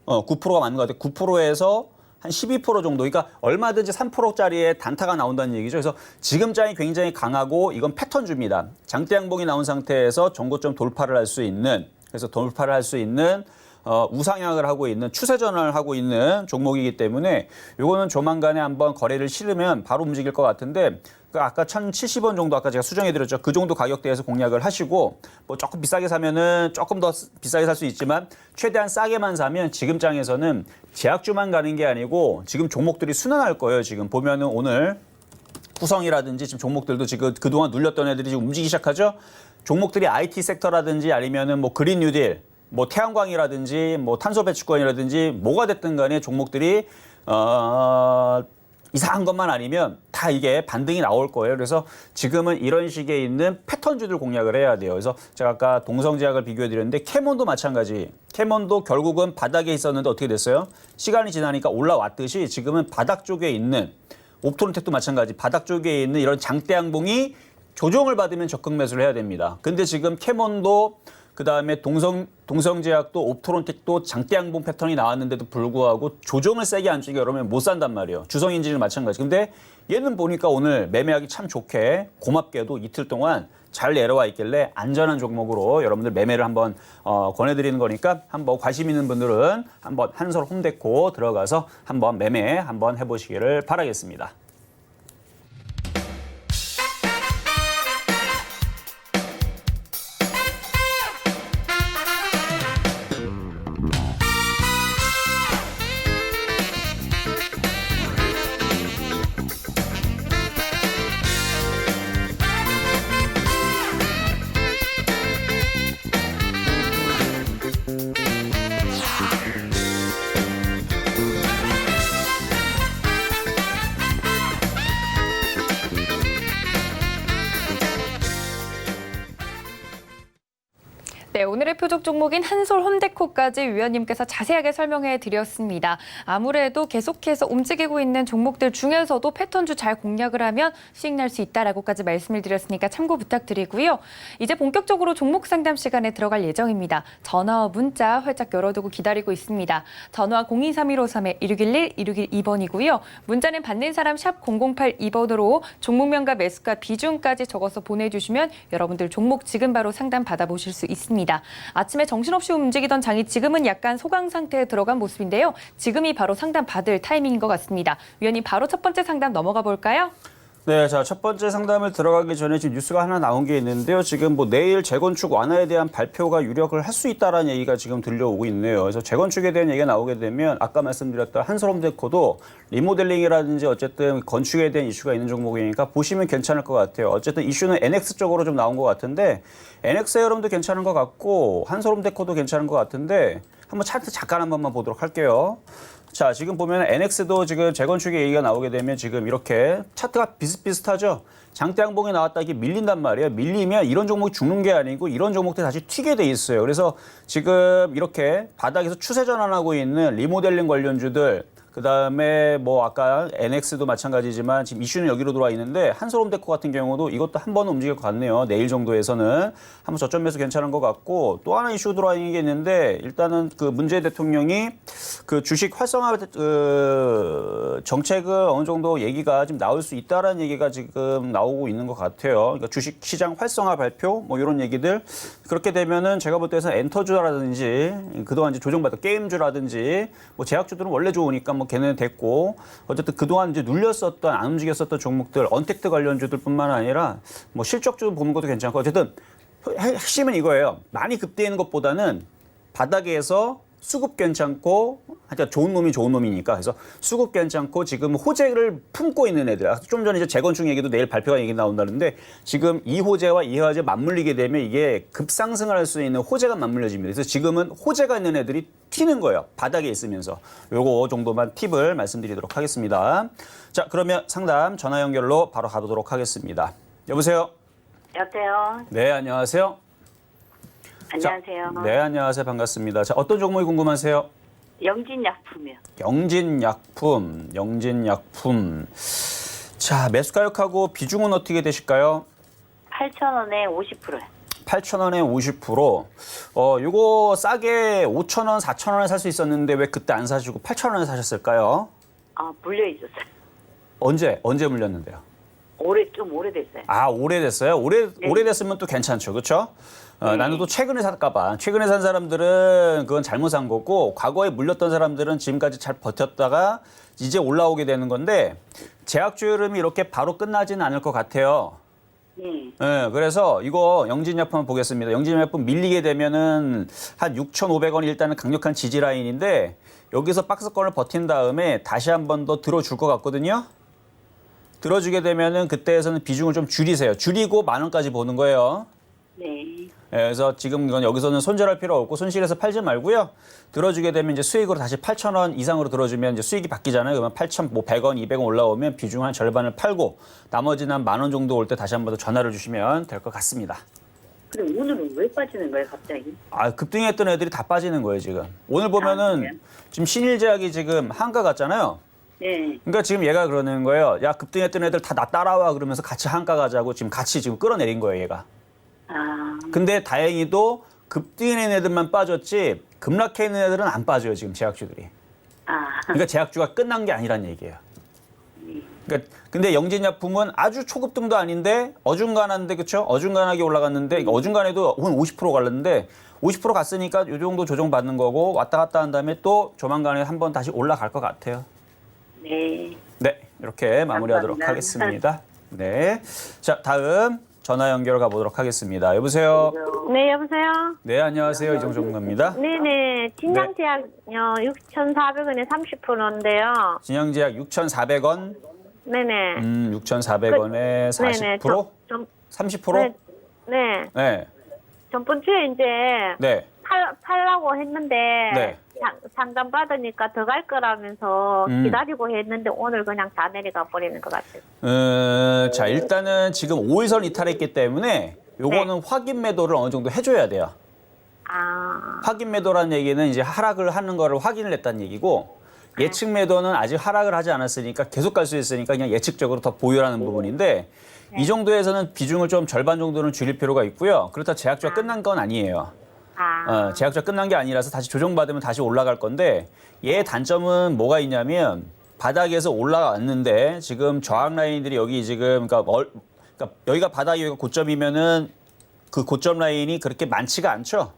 9%가 맞는 것 같아요. 9%에서 한 12% 정도, 그러니까 얼마든지 3%짜리의 단타가 나온다는 얘기죠. 그래서 지금 장이 굉장히 강하고 이건 패턴주입니다. 장대양봉이 나온 상태에서 정고점 돌파를 할 수 있는, 그래서 돌파를 할 수 있는 우상향을 하고 있는 추세 전환을 하고 있는 종목이기 때문에 이거는 조만간에 한번 거래를 실으면 바로 움직일 것 같은데 아까 1,070원 정도 아까 제가 수정해드렸죠. 그 정도 가격대에서 공략을 하시고 뭐 조금 비싸게 사면은 조금 더 비싸게 살 수 있지만 최대한 싸게만 사면 지금 장에서는 제약주만 가는 게 아니고 지금 종목들이 순환할 거예요. 지금 보면은 오늘 후성이라든지 지금 종목들도 지금 그동안 눌렸던 애들이 지금 움직이기 시작하죠. 종목들이 IT 섹터라든지 아니면은 뭐 그린 뉴딜 뭐 태양광이라든지 뭐 탄소 배출권이라든지 뭐가 됐든 간에 종목들이 이상한 것만 아니면 다 이게 반등이 나올 거예요. 그래서 지금은 이런 식의 있는 패턴주들 공략을 해야 돼요. 그래서 제가 아까 동성제약을 비교해 드렸는데 캐몬도 마찬가지. 캐몬도 결국은 바닥에 있었는데 어떻게 됐어요? 시간이 지나니까 올라왔듯이 지금은 바닥 쪽에 있는 옵토론텍도 마찬가지. 바닥 쪽에 있는 이런 장대양봉이 조정을 받으면 적극 매수를 해야 됩니다. 근데 지금 캐몬도 그다음에 동성제약도 옵토론텍도 장대양봉 패턴이 나왔는데도 불구하고 조정을 세게 안 주게 그러면 못 산단 말이에요. 주성인지는 마찬가지. 근데 얘는 보니까 오늘 매매하기 참 좋게 고맙게도 이틀 동안 잘 내려와 있길래 안전한 종목으로 여러분들 매매를 한번 권해드리는 거니까 한번 관심 있는 분들은 한번 한솔홈데코 들어가서 한번 매매 한번 해보시기를 바라겠습니다. 오늘의 표적 종목인 한솔 홈데코까지 위원님께서 자세하게 설명해 드렸습니다. 아무래도 계속해서 움직이고 있는 종목들 중에서도 패턴주 잘 공략을 하면 수익 날 수 있다라고까지 말씀을 드렸으니까 참고 부탁드리고요. 이제 본격적으로 종목 상담 시간에 들어갈 예정입니다. 전화와 문자 활짝 열어두고 기다리고 있습니다. 전화 023153-1611, 1612번이고요. 문자는 받는 사람 샵 0082번으로 종목명과 매수가 비중까지 적어서 보내주시면 여러분들 종목 지금 바로 상담 받아보실 수 있습니다. 아침에 정신없이 움직이던 장이 지금은 약간 소강 상태에 들어간 모습인데요. 지금이 바로 상담 받을 타이밍인 것 같습니다. 위원님 바로 첫 번째 상담 넘어가 볼까요? 네, 자, 첫 번째 상담을 들어가기 전에 지금 뉴스가 하나 나온 게 있는데요. 지금 뭐 내일 재건축 완화에 대한 발표가 유력을 할 수 있다라는 얘기가 지금 들려오고 있네요. 그래서 재건축에 대한 얘기가 나오게 되면 아까 말씀드렸던 한솔홈데코도 리모델링이라든지 어쨌든 건축에 대한 이슈가 있는 종목이니까 보시면 괜찮을 것 같아요. 어쨌든 이슈는 NX 쪽으로 좀 나온 것 같은데 NX 여러분도 괜찮은 것 같고 한솔홈데코도 괜찮은 것 같은데 한번 차트 잠깐 한 번만 보도록 할게요. 자, 지금 보면 NX도 지금 재건축의 얘기가 나오게 되면 지금 이렇게 차트가 비슷비슷하죠. 장대 양봉이 나왔다 이게 밀린단 말이에요. 밀리면 이런 종목이 죽는 게 아니고 이런 종목들이 다시 튀게 돼 있어요. 그래서 지금 이렇게 바닥에서 추세 전환하고 있는 리모델링 관련주들 그다음에 뭐 아까 NX도 마찬가지지만 지금 이슈는 여기로 들어와 있는데 한솔홈데코 같은 경우도 이것도 한 번은 움직일 것 같네요. 내일 정도에서는 한번 저점 매수 괜찮은 것 같고 또 하나 이슈 들어와 있는 게 있는데 일단은 그 문재인 대통령이 그 주식 활성화 정책은 어느 정도 얘기가 지금 나올 수 있다라는 얘기가 지금 나오고 있는 것 같아요. 그러니까 주식 시장 활성화 발표 뭐 이런 얘기들 그렇게 되면은 제가 볼 때는 엔터주라든지 그동안 이제 조정받던 게임주라든지 뭐 제약주들은 원래 좋으니까 뭐 걔네는 됐고 어쨌든 그동안 이제 눌렸었던 안 움직였었던 종목들 언택트 관련주들뿐만 아니라 뭐 실적주 보는 것도 괜찮고 어쨌든 핵심은 이거예요. 많이 급등하는 것보다는 바닥에서 수급 괜찮고 하여튼 좋은 놈이 좋은 놈이니까 그래서 수급 괜찮고 지금 호재를 품고 있는 애들 좀 전에 이제 재건축 얘기도 내일 발표가 얘기 나온다는데 지금 이 호재와 이 호재 맞물리게 되면 이게 급상승을 할 수 있는 호재가 맞물려집니다. 그래서 지금은 호재가 있는 애들이 튀는 거예요. 바닥에 있으면서 요거 정도만 팁을 말씀드리도록 하겠습니다. 자, 그러면 상담 전화 연결로 바로 가보도록 하겠습니다. 여보세요? 여보세요. 네, 안녕하세요. 안녕하세요. 자, 네, 안녕하세요. 반갑습니다. 자, 어떤 종목이 궁금하세요? 영진약품이요. 영진약품. 자, 매수가격하고 비중은 어떻게 되실까요? 8,000원에 50%요. 8,000원에 50%. 요거 싸게 5,000원, 4,000원에 살 수 있었는데 왜 그때 안 사시고 8,000원에 사셨을까요? 아, 물려 있었어요. 언제 물렸는데요? 좀 오래됐어요. 아, 오래됐어요? 오래됐으면 또 괜찮죠. 그렇죠? 나는 또 최근에 살까봐. 최근에 산 사람들은 그건 잘못 산 거고 과거에 물렸던 사람들은 지금까지 잘 버텼다가 이제 올라오게 되는 건데 제약주 흐름이 이렇게 바로 끝나지는 않을 것 같아요. 네. 네, 그래서 이거 영진약품 보겠습니다. 영진약품 밀리게 되면은 한 6,500원이 일단은 강력한 지지 라인인데 여기서 박스권을 버틴 다음에 다시 한 번 더 들어줄 것 같거든요. 들어주게 되면은 그때에서는 비중을 좀 줄이세요. 줄이고 10,000원까지 보는 거예요. 네. 네, 그래서 지금 이건 여기서는 손절할 필요 없고 손실해서 팔지 말고요. 들어주게 되면 이제 수익으로 다시 8,000원 이상으로 들어주면 이제 수익이 바뀌잖아요. 그러면 8,100원, 200원 올라오면 비중 한 절반을 팔고 나머지는 한 10,000원 정도 올 때 다시 한 번 더 전화를 주시면 될 것 같습니다. 근데 오늘은 왜 빠지는 거예요, 갑자기? 아, 급등했던 애들이 다 빠지는 거예요, 지금. 오늘 보면은 그래요? 지금 신일제약이 지금 한가 같잖아요. 네. 그러니까 지금 얘가 그러는 거예요. 야, 급등했던 애들 다 나 따라와 그러면서 같이 한가 가자고 지금 같이 지금 끌어내린 거예요, 얘가. 아, 근데 다행히도 급등한 애들만 빠졌지 급락해 있는 애들은 안 빠져요, 지금 제약주들이. 그러니까 제약주가 끝난 게 아니란 얘기예요. 그러니까 근데 영진약품은 아주 초급등도 아닌데 어중간한데 그렇죠? 어중간하게 올라갔는데 어중간해도 한 50% 갈랐는데 50% 갔으니까 이 정도 조정 받는 거고 왔다 갔다 한 다음에 또 조만간에 한번 다시 올라갈 것 같아요. 네. 네, 이렇게 마무리하도록 감사합니다. 하겠습니다. 네, 자 다음 전화 연결 가보도록 하겠습니다. 여보세요. 네, 여보세요? 네, 안녕하세요. 이정조 전문가입니다. 네네. 진양제약 6,400원에 30%인데요. 진양제약 6,400원. 네네. 6,400원에 40%? 30%? 네. 네. 네. 전번 주에 이제 네. 팔라고 했는데 네. 상담 받으니까 더 갈 거라면서 음. 기다리고 했는데 오늘 그냥 다 내려가 버리는 것 같아요. 자, 일단은 지금 5일선 이탈했기 때문에 요거는 확인 매도를 어느 정도 해줘야 돼요. 확인 매도라는 얘기는 이제 하락을 하는 거를 확인을 했다는 얘기고 예측 매도는 아직 하락을 하지 않았으니까 계속 갈 수 있으니까 그냥 예측적으로 더 보유라는 부분인데 이 정도에서는 비중을 좀 절반 정도는 줄일 필요가 있고요. 그렇다 제약주가 끝난 건 아니에요. 제약주가 끝난 게 아니라서 다시 조정받으면 다시 올라갈 건데 얘의 단점은 뭐가 있냐면 바닥에서 올라왔는데 지금 저항 라인들이 여기 지금 그러니까 여기가 바닥이 여기가 고점이면은 그 고점 라인이 그렇게 많지가 않죠.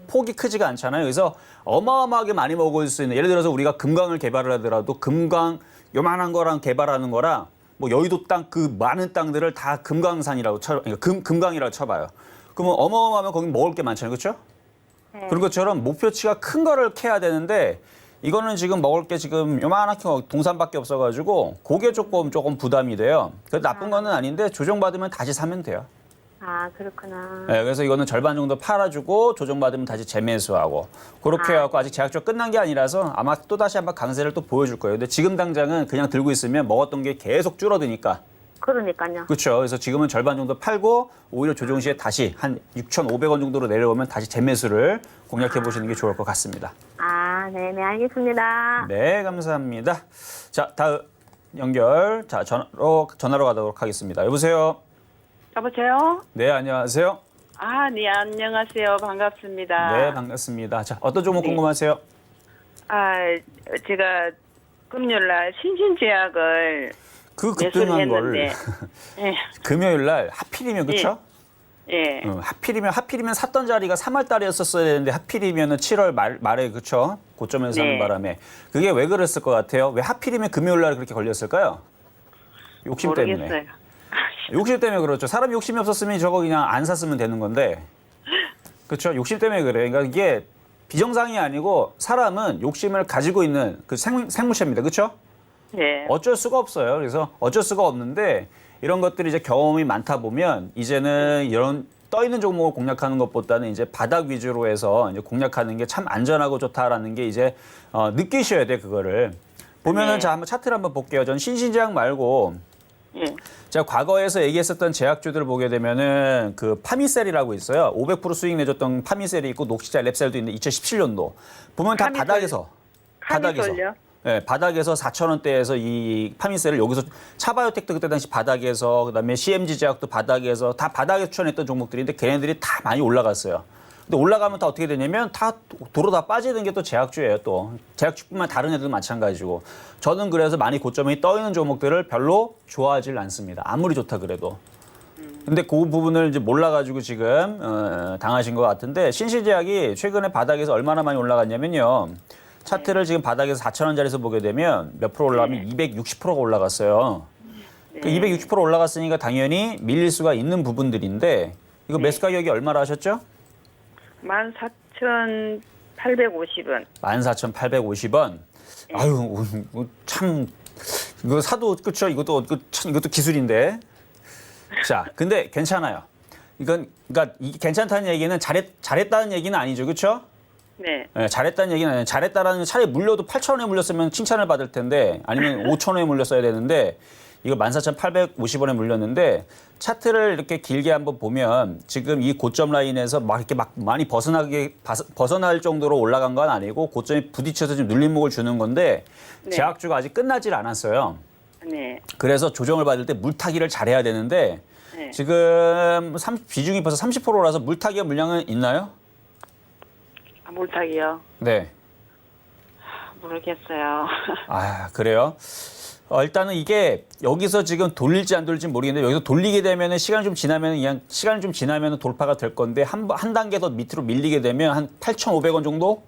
폭이 크지가 않잖아요. 그래서 어마어마하게 많이 먹을 수 있는 예를 들어서 우리가 금강을 개발을 하더라도 금강 요만한 거랑 개발하는 거랑 뭐 여의도 땅 그 많은 땅들을 다 금강산이라고 그러니까 금강이라고 쳐봐요. 그러면 어마어마하면 거기 먹을 게 많잖아요. 그렇죠? 그런 것처럼 목표치가 큰 거를 캐야 되는데 이거는 지금 먹을 게 지금 요만하게 동산밖에 없어가지고 그게 조금 부담이 돼요. 그 나쁜 거는 아닌데 조정받으면 다시 사면 돼요. 그렇구나. 네, 그래서 이거는 절반 정도 팔아주고 조정받으면 다시 재매수하고 그렇게 해갖고 아직 제약주가 끝난 게 아니라서 아마 또 다시 한번 강세를 또 보여줄 거예요. 근데 지금 당장은 그냥 들고 있으면 먹었던 게 계속 줄어드니까. 그러니까요. 그렇죠. 그래서 지금은 절반 정도 팔고 오히려 조정 시에 다시 한 6,500원 정도로 내려오면 다시 재매수를 공략해 보시는 게 좋을 것 같습니다. 네네, 알겠습니다. 네, 감사합니다. 자, 다음 연결. 자, 전화로 가도록 하겠습니다. 여보세요. 여보세요? 네, 안녕하세요. 네, 안녕하세요. 반갑습니다. 네, 반갑습니다. 자, 어떤 종목 네. 궁금하세요? 제가 금요일 날 신신제약을 그 매수를 급등한 걸 했는데, 예, 금요일 날 하필이면 그렇죠? 예, 하필이면 샀던 자리가 3월 달이었었어야 되는데 하필이면은 7월 말에 그렇죠? 고점에서 사는 네. 바람에 그게 왜 그랬을 것 같아요? 왜 하필이면 금요일 날 그렇게 걸렸을까요? 욕심 때문에. 모르겠어요. 욕심 때문에 그렇죠. 사람이 욕심이 없었으면 저거 그냥 안 샀으면 되는 건데. 그렇죠? 욕심 때문에 그래. 그러니까 이게 비정상이 아니고 사람은 욕심을 가지고 있는 그 생물체입니다. 그렇죠? 예, 어쩔 수가 없어요. 그래서 어쩔 수가 없는데 이런 것들이 이제 경험이 많다 보면 이제는 이런 떠 있는 종목을 공략하는 것보다는 이제 바닥 위주로 해서 이제 공략하는 게 참 안전하고 좋다라는 게 이제 느끼셔야 돼 그거를. 보면은 네. 자 한번 차트를 한번 볼게요. 전 신신제약 말고 예, 제가 과거에서 얘기했었던 제약주들을 보게 되면은 그 파미셀이라고 있어요. 500% 수익 내줬던 파미셀이 있고 녹시자 랩셀도 있는데 2017년도 보면 다 파미셀? 바닥에서 카미솔요? 네, 바닥에서 4,000원대에서 이 파미셀을 여기서 차바이오텍도 그때 당시 바닥에서 그다음에 CMG 제약도 바닥에서 다 바닥에 추천했던 종목들인데 걔네들이 다 많이 올라갔어요. 근데 올라가면 다 어떻게 되냐면 다 도로 다 빠지는 게 또 제약주예요. 또 제약주뿐만 다른 애들도 마찬가지고 저는 그래서 많이 고점이 떠 있는 종목들을 별로 좋아하질 않습니다. 아무리 좋다 그래도. 근데 그 부분을 이제 몰라가지고 지금 당하신 것 같은데 신신제약이 최근에 바닥에서 얼마나 많이 올라갔냐면요. 차트를 지금 바닥에서 4,000원짜리에서 보게 되면 몇 프로 올라가면 260%가 올라갔어요. 그 260% 올라갔으니까 당연히 밀릴 수가 있는 부분들인데 이거 매수 가격이 얼마라 하셨죠? 14,850원. 14,850원. 아유, 참 이거 사도 그렇죠. 이것도 기술인데. 자, 근데 괜찮아요. 이건 그러니까 이게 괜찮다는 얘기는 잘했다는 얘기는 아니죠. 그렇죠? 네, 네, 잘했다는 얘기는 아니에요. 잘했다라는 차라리 물려도 8,000원에 물렸으면 칭찬을 받을 텐데 아니면 5,000원에 물렸어야 되는데 이거 14,850원에 물렸는데 차트를 이렇게 길게 한번 보면 지금 이 고점 라인에서 막 이렇게 막 많이 벗어날 정도로 올라간 건 아니고 고점에 부딪혀서 지금 눌림목을 주는 건데 네. 제약주가 아직 끝나질 않았어요. 네, 그래서 조정을 받을 때 물타기를 잘해야 되는데 네. 지금 비중이 벌써 30%라서 물타기의 물량은 있나요? 물타기요? 네. 모르겠어요. 그래요? 일단은 이게 여기서 지금 돌릴지 안 돌릴지 모르겠는데 여기서 돌리게 되면은 시간이 좀 지나면 돌파가 될 건데 한 단계 더 밑으로 밀리게 되면 한 8,500원 정도?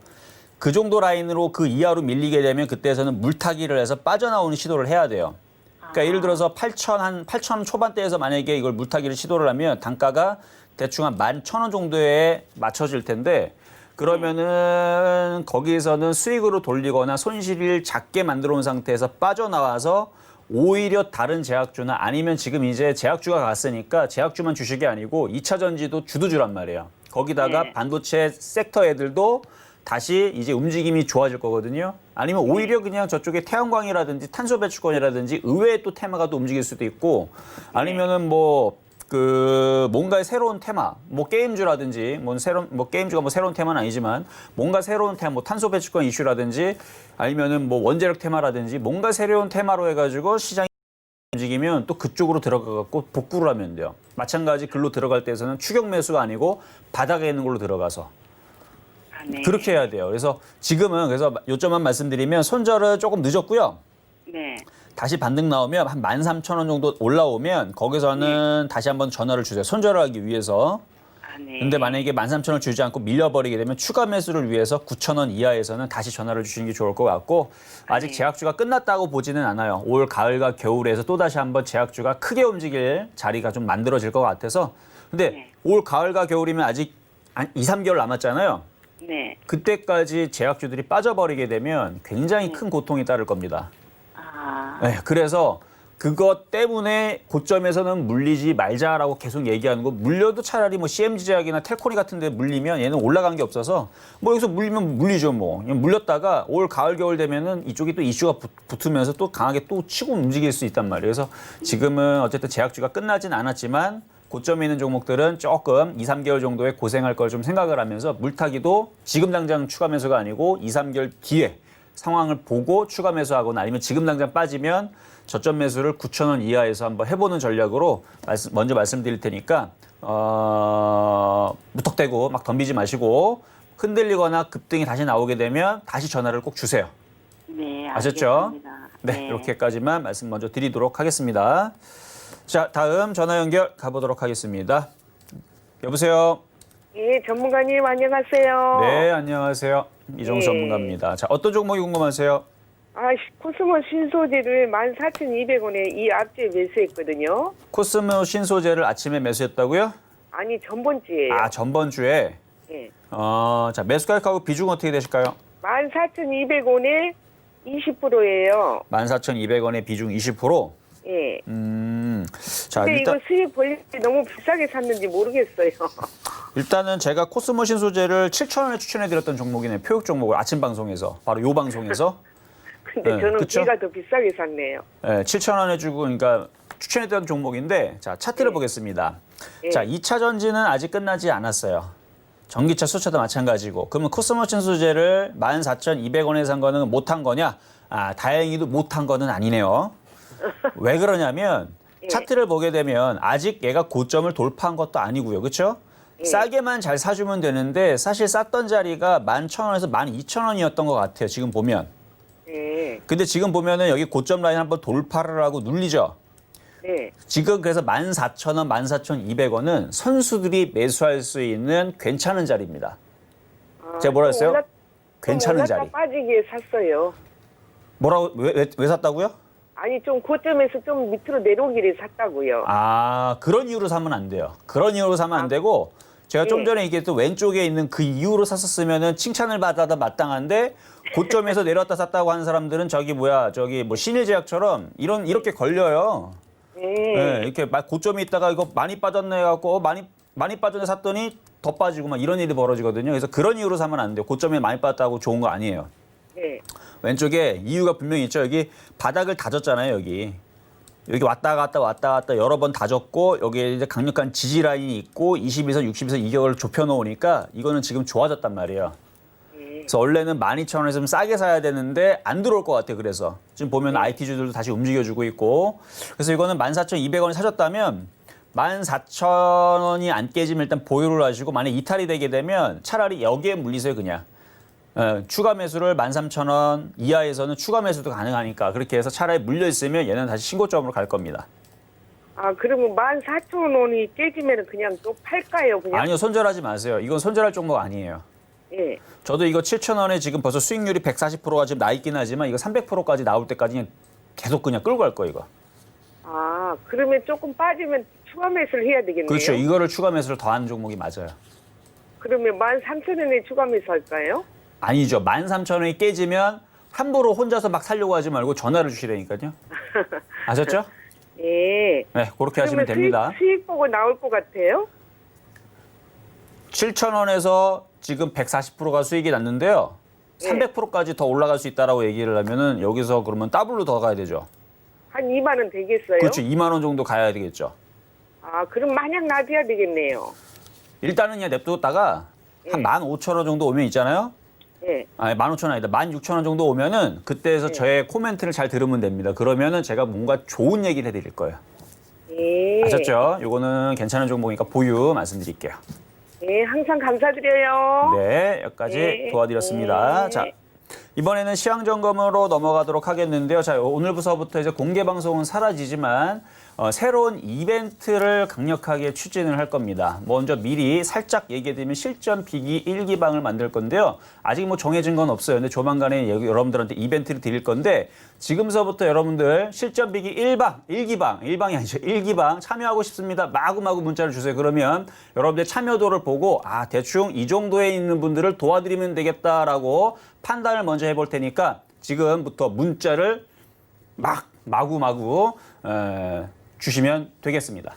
그 정도 라인으로 그 이하로 밀리게 되면 그때에서는 물타기를 해서 빠져나오는 시도를 해야 돼요. 그러니까 예를 들어서 8,000원 초반대에서 만약에 이걸 물타기를 시도를 하면 단가가 대충 한 11,000원 정도에 맞춰질 텐데 그러면은 거기에서는 수익으로 돌리거나 손실을 작게 만들어 놓은 상태에서 빠져나와서 오히려 다른 제약주나 아니면 지금 이제 제약주가 갔으니까 제약주만 주식이 아니고 2차 전지도 주도 주란 말이에요. 거기다가 네. 반도체 섹터 애들도 다시 이제 움직임이 좋아질 거거든요. 아니면 오히려 그냥 저쪽에 태양광이라든지 탄소 배출권이라든지 의외의 또 테마가 또 움직일 수도 있고 아니면은 뭐 그 뭔가의 새로운 테마, 뭐 게임주라든지 뭐 게임주가 뭐 새로운 테마는 아니지만 뭔가 새로운 테마, 뭐 탄소 배출권 이슈라든지 아니면은 뭐 원자력 테마라든지 뭔가 새로운 테마로 해가지고 시장이 움직이면 또 그쪽으로 들어가갖고 복구를 하면 돼요. 마찬가지 글로 들어갈 때에서는 추격 매수가 아니고 바닥에 있는 걸로 들어가서 아, 네. 그렇게 해야 돼요. 그래서 지금은 그래서 요점만 말씀드리면 손절은 조금 늦었고요. 네. 다시 반등 나오면 한 13,000원 정도 올라오면 거기서는 다시 한번 전화를 주세요. 손절을 하기 위해서. 아, 네. 근데 만약에 13,000원 주지 않고 밀려버리게 되면 추가 매수를 위해서 9,000원 이하에서는 다시 전화를 주시는 게 좋을 것 같고 아직 네. 제약주가 끝났다고 보지는 않아요. 올 가을과 겨울에서 또다시 한번 제약주가 크게 움직일 자리가 좀 만들어질 것 같아서 근데 네. 올 가을과 겨울이면 아직 한 2, 3개월 남았잖아요. 네. 그때까지 제약주들이 빠져버리게 되면 굉장히 큰 고통이 따를 겁니다. 아, 네, 그래서 그것 때문에 고점에서는 물리지 말자라고 계속 얘기하는 거 물려도 차라리 뭐 CMG 제약이나 텔코니 같은 데 물리면 얘는 올라간 게 없어서 뭐 여기서 물리면 물리죠 뭐. 그냥 물렸다가 올 가을 겨울 되면은 이쪽이 또 이슈가 붙으면서 또 강하게 또 치고 움직일 수 있단 말이에요. 그래서 지금은 어쨌든 제약주가 끝나진 않았지만 고점에 있는 종목들은 조금 2, 3개월 정도의 고생할 걸 좀 생각을 하면서 물타기도 지금 당장 추가 매수가 아니고 2, 3개월 뒤에 상황을 보고 추가 매수하거나 아니면 지금 당장 빠지면 저점 매수를 9,000원 이하에서 한번 해보는 전략으로 먼저 말씀드릴 테니까 무턱대고 막 덤비지 마시고 흔들리거나 급등이 다시 나오게 되면 다시 전화를 꼭 주세요. 네. 아셨죠? 알겠습니다. 네, 이렇게까지만 말씀 먼저 드리도록 하겠습니다. 자, 다음 전화 연결 가보도록 하겠습니다. 여보세요? 예, 전문가님 안녕하세요. 네, 안녕하세요. 이종수 전문가입니다. 자, 어떤 종목이 궁금하세요? 코스모 신소재를 14,200원에 이 앞주에 매수했거든요. 코스모 신소재를 아침에 매수했다고요? 아니, 전번주에요. 전번 주에. 예. 자, 매수 가격하고 비중 어떻게 되실까요? 14,200원에 20%예요. 14,200원에 비중 20%? 예. 자, 근데 일단 이거 수입 벌릴 때 너무 비싸게 샀는지 모르겠어요. 일단은 제가 코스모 신소재를 7,000원에 추천해드렸던 종목이네요. 표육 종목을 아침 방송에서. 바로 요 방송에서. 근데 네, 저는 그쵸? 제가 더 비싸게 샀네요. 네, 7,000원에 주고 그러니까 추천했던 종목인데 자, 차트를 보겠습니다. 예. 자, 2차 전지는 아직 끝나지 않았어요. 전기차, 수차도 마찬가지고. 그러면 코스모 신소재를 14,200원에 산 거는 못한 거냐? 다행히도 못한 거는 아니네요. 왜 그러냐면 차트를 보게 되면 아직 얘가 고점을 돌파한 것도 아니고요. 그렇죠? 싸게만 잘 사주면 되는데 사실 쌌던 자리가 11,000원에서 12,000원이었던 것 같아요. 지금 보면. 예. 근데 지금 보면은 여기 고점 라인 한번 돌파를 하고 눌리죠. 네. 지금 그래서 14,000원, 14,200원은 선수들이 매수할 수 있는 괜찮은 자리입니다. 제가 뭐라 했어요? 괜찮은 자리. 빠지게 샀어요. 뭐라고 왜 샀다고요? 아니, 좀 고점에서 좀 밑으로 내려오기를 샀다고요. 그런 이유로 사면 안 돼요. 그런 이유로 사면 안 되고 제가 좀 전에 얘기했던 왼쪽에 있는 그 이유로 샀었으면은 칭찬을 받아도 마땅한데 고점에서 내려왔다 샀다고 하는 사람들은 저기 뭐 신일제약처럼 이렇게 걸려요. 네, 이렇게 고점에 있다가 이거 많이 빠졌네 해갖고 많이 빠졌네 샀더니 더 빠지고 막 이런 일이 벌어지거든요. 그래서 그런 이유로 사면 안 돼요. 고점에 많이 빠졌다고 좋은 거 아니에요. 네. 왼쪽에 이유가 분명히 있죠. 여기 바닥을 다졌잖아요. 여기 왔다 갔다 여러 번 다졌고 여기에 이제 강력한 지지 라인이 있고 22선, 60선 이격을 좁혀 놓으니까 이거는 지금 좋아졌단 말이에요. 그래서 원래는 12,000원에서 좀 싸게 사야 되는데 안 들어올 것 같아요. 그래서 지금 보면 IT주들도 다시 움직여주고 있고 그래서 이거는 14,200원에 사셨다면 14,000원이 안 깨지면 일단 보유를 하시고 만약 이탈이 되게 되면 차라리 여기에 물리세요. 그냥. 추가 매수를 13,000원 이하에서는 추가 매수도 가능하니까 그렇게 해서 차라리 물려있으면 얘는 다시 신고점으로 갈 겁니다. 그러면 14,000원이 깨지면 그냥 또 팔까요? 그냥? 아니요. 손절하지 마세요. 이건 손절할 종목 아니에요. 예. 저도 이거 7,000원에 지금 벌써 수익률이 140%가 지금 나 있긴 하지만 이거 300%까지 나올 때까지 그냥 계속 그냥 끌고 갈 거예요. 이거. 그러면 조금 빠지면 추가 매수를 해야 되겠네요. 그렇죠. 이거를 추가 매수를 더하는 종목이 맞아요. 그러면 13,000원에 추가 매수할까요? 아니죠. 13,000원이 깨지면 함부로 혼자서 막 살려고 하지 말고 전화를 주시라니까요. 아셨죠? 예. 네, 그렇게 하시면 그러면 됩니다. 수익 보고 나올 것 같아요? 7,000원에서 지금 140%가 수익이 났는데요. 300%까지 더 올라갈 수 있다라고 얘기를 하면은 여기서 그러면 더블로 더 가야 되죠. 한 2만 원 되겠어요? 그렇죠. 2만 원 정도 가야 되겠죠. 아, 그럼 마냥 놔둬야 되겠네요. 일단은 그냥 냅뒀다가 한 예. 15,000원 정도 오면 있잖아요. 예. 아니, 15,000원 아니다. 16,000원 정도 오면은 그때에서 저의 코멘트를 잘 들으면 됩니다. 그러면은 제가 뭔가 좋은 얘기를 해드릴 거예요. 예. 아셨죠? 요거는 괜찮은 종목이니까 보유 말씀드릴게요. 예, 항상 감사드려요. 네, 여기까지 네. 도와드렸습니다. 네. 자, 이번에는 시황 점검으로 넘어가도록 하겠는데요. 자, 오늘부터 이제 공개 방송은 사라지지만 새로운 이벤트를 강력하게 추진을 할 겁니다. 먼저 미리 살짝 얘기해드리면 실전 비기 1기방을 만들 건데요. 아직 뭐 정해진 건 없어요. 근데 조만간에 여러분들한테 이벤트를 드릴 건데 지금서부터 여러분들 실전 비기 1기방이 아니죠. 1기방 참여하고 싶습니다. 마구마구 문자를 주세요. 그러면 여러분들 참여도를 보고 아, 대충 이 정도에 있는 분들을 도와드리면 되겠다라고 판단을 먼저 해볼 테니까 지금부터 문자를 마구마구 주시면 되겠습니다.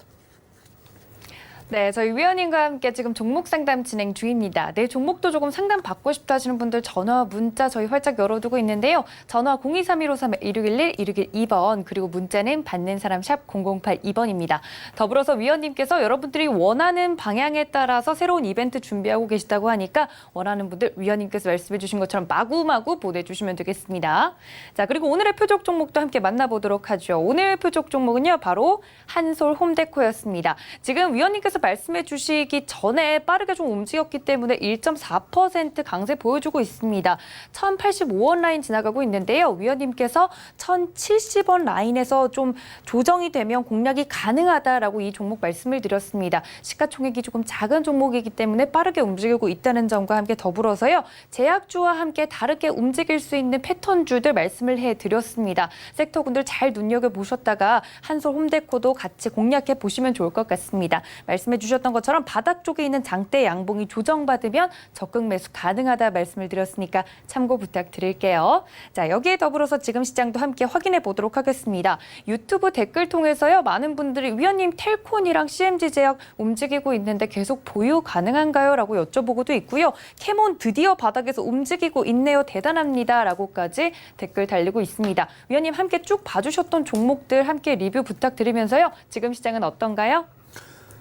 네, 저희 위원님과 함께 지금 종목 상담 진행 중입니다. 내 종목도 조금 상담 받고 싶다 하시는 분들 전화, 문자 저희 활짝 열어두고 있는데요. 전화 023153-1611-1612번 그리고 문자는 받는 사람 샵 0082번입니다. 더불어서 위원님께서 여러분들이 원하는 방향에 따라서 새로운 이벤트 준비하고 계시다고 하니까 원하는 분들 위원님께서 말씀해 주신 것처럼 마구마구 보내주시면 되겠습니다. 자, 그리고 오늘의 표적 종목도 함께 만나보도록 하죠. 오늘 표적 종목은요, 바로 한솔 홈데코였습니다. 지금 위원님께서 말씀해 주시기 전에 빠르게 좀 움직였기 때문에 1.4% 강세 보여주고 있습니다. 1,085원 라인 지나가고 있는데요. 위원님께서 1,070원 라인에서 좀 조정이 되면 공략이 가능하다라고 이 종목 말씀을 드렸습니다. 시가총액이 조금 작은 종목이기 때문에 빠르게 움직이고 있다는 점과 함께 더불어서요. 제약주와 함께 다르게 움직일 수 있는 패턴주들 말씀을 해드렸습니다. 섹터군들 잘 눈여겨보셨다가 한솔 홈데코도 같이 공략해 보시면 좋을 것 같습니다. 말씀해 주셨던 것처럼 바닥 쪽에 있는 장대 양봉이 조정받으면 적극 매수 가능하다 말씀을 드렸으니까 참고 부탁드릴게요. 자, 여기에 더불어서 지금 시장도 함께 확인해 보도록 하겠습니다. 유튜브 댓글 통해서요. 많은 분들이 위원님 텔콘이랑 CMG 제약 움직이고 있는데 계속 보유 가능한가요? 라고 여쭤보고도 있고요. 캐몬 드디어 바닥에서 움직이고 있네요. 대단합니다. 라고까지 댓글 달리고 있습니다. 위원님 함께 쭉 봐주셨던 종목들 함께 리뷰 부탁드리면서요. 지금 시장은 어떤가요?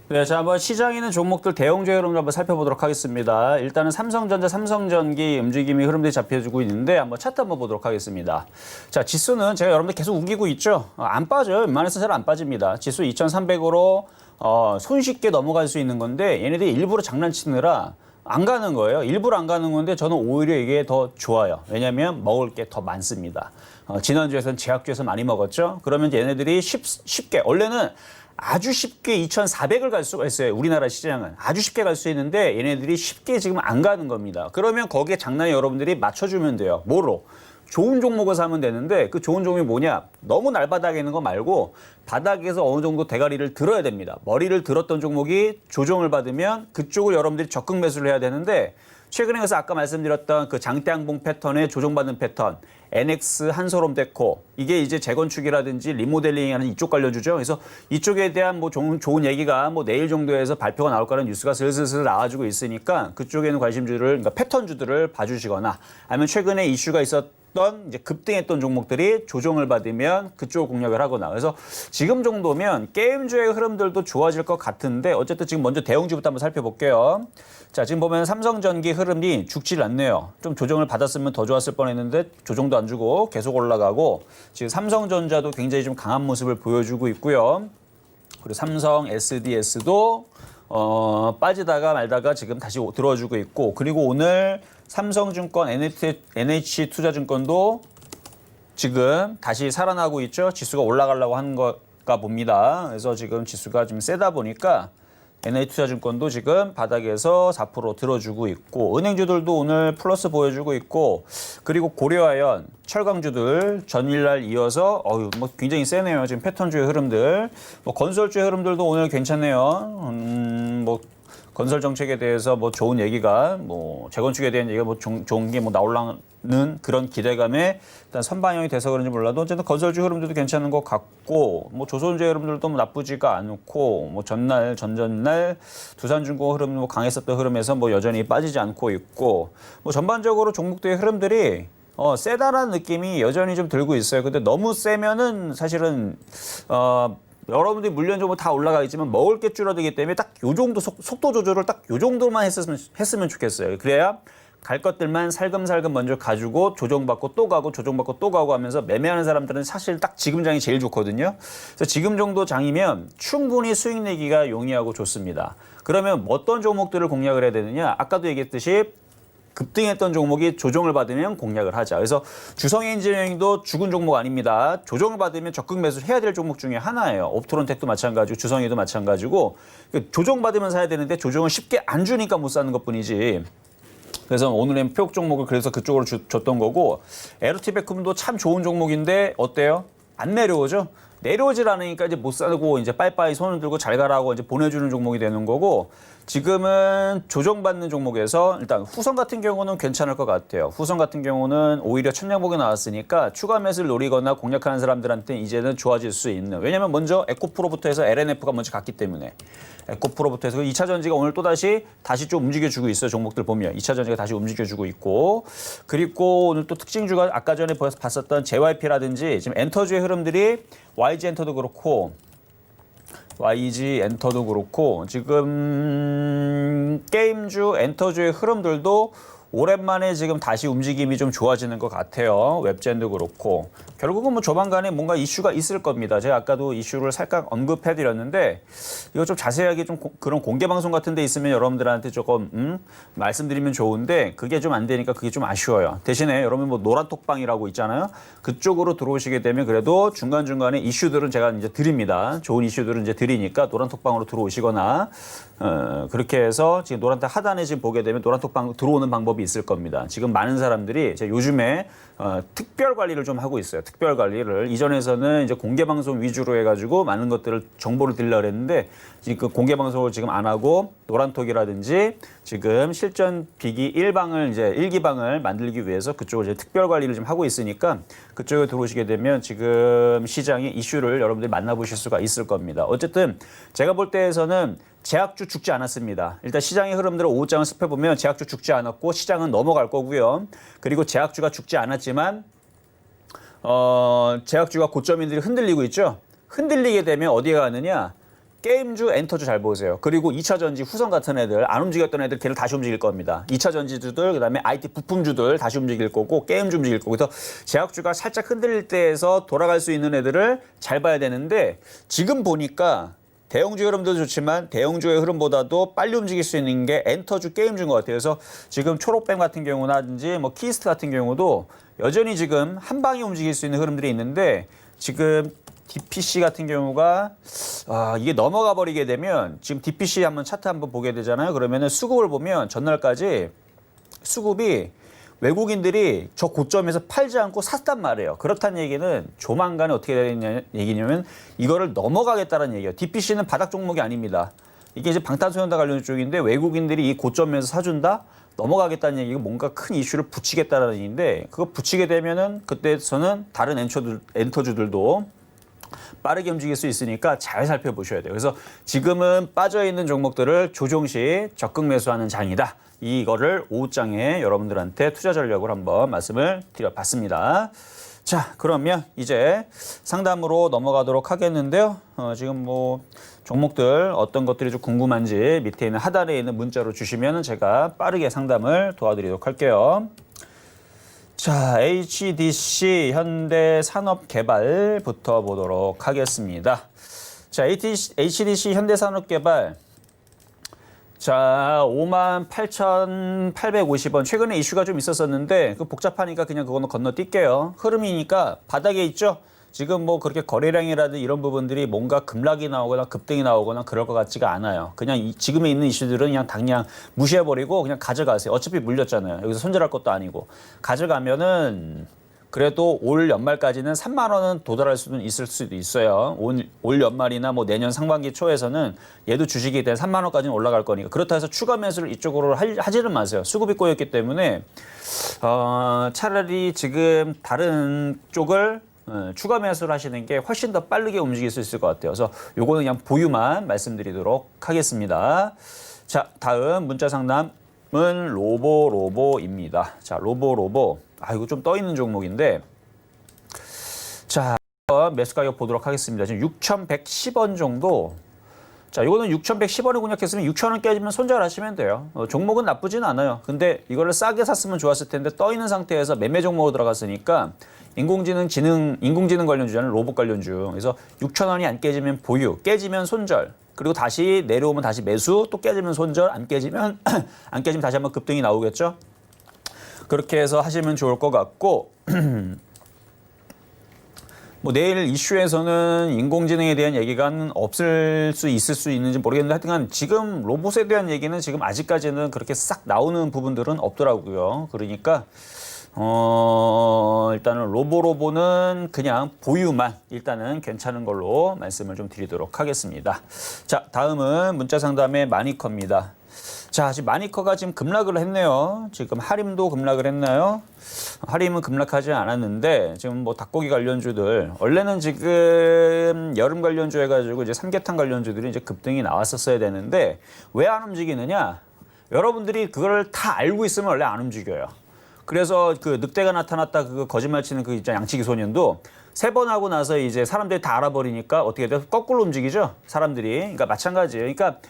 네, 자, 한번 시장에 있는 종목들 대형주의 흐름을 한번 살펴보도록 하겠습니다. 일단은 삼성전자, 삼성전기 움직임이 흐름들이 잡혀주고 있는데 한번 차트 한번 보도록 하겠습니다. 자, 지수는 제가 여러분들 계속 우기고 있죠. 안 빠져요. 웬만해서 잘 안 빠집니다. 지수 2,300으로 손쉽게 넘어갈 수 있는 건데 얘네들이 일부러 장난치느라 안 가는 거예요. 일부러 안 가는 건데 저는 오히려 이게 더 좋아요. 왜냐하면 먹을 게 더 많습니다. 지난주에서는 제약주에서 많이 먹었죠. 그러면 얘네들이 쉽게 원래는 아주 쉽게 2,400을 갈 수가 있어요. 우리나라 시장은. 아주 쉽게 갈 수 있는데 얘네들이 쉽게 지금 안 가는 겁니다. 그러면 거기에 장난에 여러분들이 맞춰주면 돼요. 뭐로? 좋은 종목을 사면 되는데 그 좋은 종목이 뭐냐? 너무 날바닥에 있는 거 말고 바닥에서 어느 정도 대가리를 들어야 됩니다. 머리를 들었던 종목이 조정을 받으면 그쪽을 여러분들이 적극 매수를 해야 되는데 최근에 그래서 아까 말씀드렸던 그 장대양봉 패턴의 조정받는 패턴, NX, 한솔홈데코 이게 이제 재건축이라든지 리모델링하는 이쪽 관련주죠. 그래서 이쪽에 대한 뭐 좋은 얘기가 뭐 내일 정도에서 발표가 나올 거라는 뉴스가 슬슬 나와주고 있으니까 그쪽에는 관심주를 그러니까 패턴주들을 봐주시거나 아니면 최근에 이슈가 있었던 이제 급등했던 종목들이 조정을 받으면 그쪽 공략을 하거나 그래서 지금 정도면 게임주의 흐름들도 좋아질 것 같은데 어쨌든 지금 먼저 대형주부터 한번 살펴볼게요. 자, 지금 보면 삼성전기 흐름이 죽질 않네요. 좀 조정을 받았으면 더 좋았을 뻔했는데 조정도 안 주고 계속 올라가고 지금 삼성전자도 굉장히 좀 강한 모습을 보여주고 있고요. 그리고 삼성 SDS도 빠지다가 말다가 지금 다시 들어주고 있고 그리고 오늘 삼성증권, NH투자증권도 지금 다시 살아나고 있죠. 지수가 올라가려고 하는 것가 봅니다. 그래서 지금 지수가 좀 세다 보니까 NH투자증권도 지금 바닥에서 4% 들어주고 있고 은행주들도 오늘 플러스 보여주고 있고 그리고 고려아연, 철강주들 전일날 이어서 뭐 굉장히 세네요. 지금 패턴주의 흐름들, 뭐 건설주의 흐름들도 오늘 괜찮네요. 뭐 건설 정책에 대해서 뭐 좋은 얘기가 뭐 재건축에 대한 얘기가 뭐 좋은 게 뭐 나오려는 그런 기대감에 일단 선반영이 돼서 그런지 몰라도 어쨌든 건설주 흐름들도 괜찮은 것 같고 뭐 조선주 흐름들도 뭐 나쁘지가 않고 뭐 전날 전전날 두산중공 흐름 뭐 강했었던 흐름에서 뭐 여전히 빠지지 않고 있고 뭐 전반적으로 종목들의 흐름들이 세다라는 느낌이 여전히 좀 들고 있어요. 근데 너무 세면은 사실은 여러분들이 물량 정보 다 올라가겠지만 먹을 게 줄어들기 때문에 딱 요 정도 속도 조절을 딱 요 정도만 했으면 좋겠어요. 그래야 갈 것들만 살금살금 먼저 가지고 조정받고 또 가고 조정받고 또 가고 하면서 매매하는 사람들은 사실 딱 지금 장이 제일 좋거든요. 그래서 지금 정도 장이면 충분히 수익 내기가 용이하고 좋습니다. 그러면 어떤 종목들을 공략을 해야 되느냐? 아까도 얘기했듯이 급등했던 종목이 조정을 받으면 공략을 하자. 그래서 주성엔지니어링도 죽은 종목 아닙니다. 조정을 받으면 적극 매수를 해야 될 종목 중에 하나예요. 옵트론텍도 마찬가지고 주성이도 마찬가지고 조정받으면 사야 되는데 조정을 쉽게 안 주니까 못 사는 것뿐이지. 그래서 오늘은 표적 종목을 그래서 그쪽으로 줬던 거고 에르티베쿰도 참 좋은 종목인데 어때요? 안 내려오죠? 내려오질 않으니까 이제 못 사고 이제 빠이빠이 손을 들고 잘 가라고 이제 보내주는 종목이 되는 거고 지금은 조정받는 종목에서 일단 후성 같은 경우는 괜찮을 것 같아요. 후성 같은 경우는 오히려 천냥복이 나왔으니까 추가 매수를 노리거나 공략하는 사람들한테 이제는 좋아질 수 있는. 왜냐면 먼저 에코프로부터 해서 LNF가 먼저 갔기 때문에 에코프로부터 해서 2차 전지가 오늘 다시 좀 움직여주고 있어요. 종목들 보면 2차 전지가 다시 움직여주고 있고 그리고 오늘 또 특징주가 아까 전에 봤었던 JYP라든지 지금 엔터주의 흐름들이 YG 엔터도 그렇고 YG 엔터도 그렇고 지금 게임주 엔터주의 흐름들도 오랜만에 지금 다시 움직임이 좀 좋아지는 것 같아요. 웹젠도 그렇고 결국은 뭐 조만간에 뭔가 이슈가 있을 겁니다. 제가 아까도 이슈를 살짝 언급해드렸는데 이거 좀 자세하게 좀 그런 공개 방송 같은 데 있으면 여러분들한테 조금 말씀드리면 좋은데 그게 좀 안 되니까 그게 좀 아쉬워요. 대신에 여러분 뭐 노란톡방이라고 있잖아요. 그쪽으로 들어오시게 되면 그래도 중간중간에 이슈들은 제가 이제 드립니다. 좋은 이슈들은 이제 드리니까 노란톡방으로 들어오시거나 그렇게 해서 지금 노란톡 하단에 지금 보게 되면 노란톡방 들어오는 방법이 있을 겁니다. 지금 많은 사람들이 제가 요즘에 특별 관리를 좀 하고 있어요. 특별 관리를 이전에서는 이제 공개 방송 위주로 해가지고 많은 것들을 정보를 드리려고 했는데 지금 그 공개 방송을 지금 안 하고 노란톡이라든지 지금 실전 비기 1방을 이제 1기방을 만들기 위해서 그쪽을 이제 특별 관리를 좀 하고 있으니까 그쪽에 들어오시게 되면 지금 시장의 이슈를 여러분들이 만나보실 수가 있을 겁니다. 어쨌든 제가 볼 때에서는 제약주 죽지 않았습니다. 일단 시장의 흐름들을 오후장을 살펴보면 제약주 죽지 않았고 시장은 넘어갈 거고요. 그리고 제약주가 죽지 않았지만 제약주가 고점인들이 흔들리고 있죠. 흔들리게 되면 어디에 가느냐? 게임주, 엔터주 잘 보세요. 그리고 2차 전지, 후성 같은 애들, 안 움직였던 애들 걔를 다시 움직일 겁니다. 2차 전지주들, 그다음에 IT 부품주들 다시 움직일 거고 게임주 움직일 거고. 그래서 제약주가 살짝 흔들릴 때에서 돌아갈 수 있는 애들을 잘 봐야 되는데 지금 보니까 대형주 흐름도 좋지만 대형주의 흐름보다도 빨리 움직일 수 있는 게 엔터주 게임주인 것 같아요. 그래서 지금 초록뱀 같은 경우라든지 뭐 키스트 같은 경우도 여전히 지금 한 방에 움직일 수 있는 흐름들이 있는데 지금 DPC 같은 경우가 이게 넘어가 버리게 되면 지금 DPC 한번 차트 한번 보게 되잖아요. 그러면은 수급을 보면 전날까지 수급이 외국인들이 저 고점에서 팔지 않고 샀단 말이에요. 그렇다는 얘기는 조만간에 어떻게 되는 얘기냐면 이거를 넘어가겠다는 얘기예요. DPC는 바닥 종목이 아닙니다. 이게 이제 방탄소년단 관련 쪽인데 외국인들이 이 고점에서 사준다? 넘어가겠다는 얘기가 뭔가 큰 이슈를 붙이겠다는 얘기인데 그거 붙이게 되면은 그때서는 다른 엔터주들도 빠르게 움직일 수 있으니까 잘 살펴보셔야 돼요. 그래서 지금은 빠져있는 종목들을 조정 시 적극 매수하는 장이다. 이거를 오후장에 여러분들한테 투자 전략을 한번 말씀을 드려봤습니다. 자, 그러면 이제 상담으로 넘어가도록 하겠는데요. 지금 뭐 종목들 어떤 것들이 좀 궁금한지 밑에 있는 하단에 있는 문자로 주시면 제가 빠르게 상담을 도와드리도록 할게요. 자, HDC 현대산업개발부터 보도록 하겠습니다. 자, HDC 현대산업개발. 자, 58,850원. 최근에 이슈가 좀 있었었는데 그 복잡하니까 그냥 그거는 건너뛸게요. 흐름이니까 바닥에 있죠. 지금 뭐 그렇게 거래량이라든지 이런 부분들이 뭔가 급락이 나오거나 급등이 나오거나 그럴 것 같지가 않아요. 그냥 지금에 있는 이슈들은 그냥 당장 무시해버리고 그냥 가져가세요. 어차피 물렸잖아요. 여기서 손절할 것도 아니고. 가져가면은 그래도 올 연말까지는 3만 원은 도달할 수는 있을 수도 있어요. 올 연말이나 뭐 내년 상반기 초에서는 얘도 주식이 된 3만 원까지는 올라갈 거니까. 그렇다 해서 추가 매수를 이쪽으로 하지는 마세요. 수급이 꼬였기 때문에 차라리 지금 다른 쪽을 추가 매수를 하시는 게 훨씬 더 빠르게 움직일 수 있을 것 같아요. 그래서 요거는 그냥 보유만 말씀드리도록 하겠습니다. 자, 다음 문자 상담은 로보입니다. 자, 로보. 이거 좀 떠 있는 종목인데, 자, 한번 매수 가격 보도록 하겠습니다. 지금 6,110원 정도. 자, 이거는 6,110원에 공략했으면 6,000원 깨지면 손절하시면 돼요. 종목은 나쁘진 않아요. 근데 이거를 싸게 샀으면 좋았을 텐데 떠 있는 상태에서 매매 종목으로 들어갔으니까 인공지능 관련주잖아요. 로봇 관련주. 그래서 6,000원이 안 깨지면 보유, 깨지면 손절. 그리고 다시 내려오면 다시 매수, 또 깨지면 손절, 안 깨지면 다시 한번 급등이 나오겠죠. 그렇게 해서 하시면 좋을 것 같고 뭐 내일 이슈에서는 인공지능에 대한 얘기가 없을 수 있을 수 있는지 모르겠는데 하여튼 지금 로봇에 대한 얘기는 지금 아직까지는 그렇게 싹 나오는 부분들은 없더라고요. 그러니까 일단은 로보는 그냥 보유만 일단은 괜찮은 걸로 말씀을 좀 드리도록 하겠습니다. 자, 다음은 문자 상담의 마니커입니다. 자, 지금 마니커가 지금 급락을 했네요. 지금 하림도 급락을 했나요? 하림은 급락하지 않았는데 지금 뭐 닭고기 관련주들 원래는 지금 여름 관련주 해가지고 이제 삼계탕 관련주들이 이제 급등이 나왔었어야 되는데 왜 안 움직이느냐? 여러분들이 그걸 다 알고 있으면 원래 안 움직여요. 그래서 그 늑대가 나타났다 그 거짓말 치는 그 있잖아 양치기 소년도 3번 하고 나서 이제 사람들이 다 알아버리니까 어떻게 돼요? 거꾸로 움직이죠. 사람들이. 그러니까 마찬가지예요. 그러니까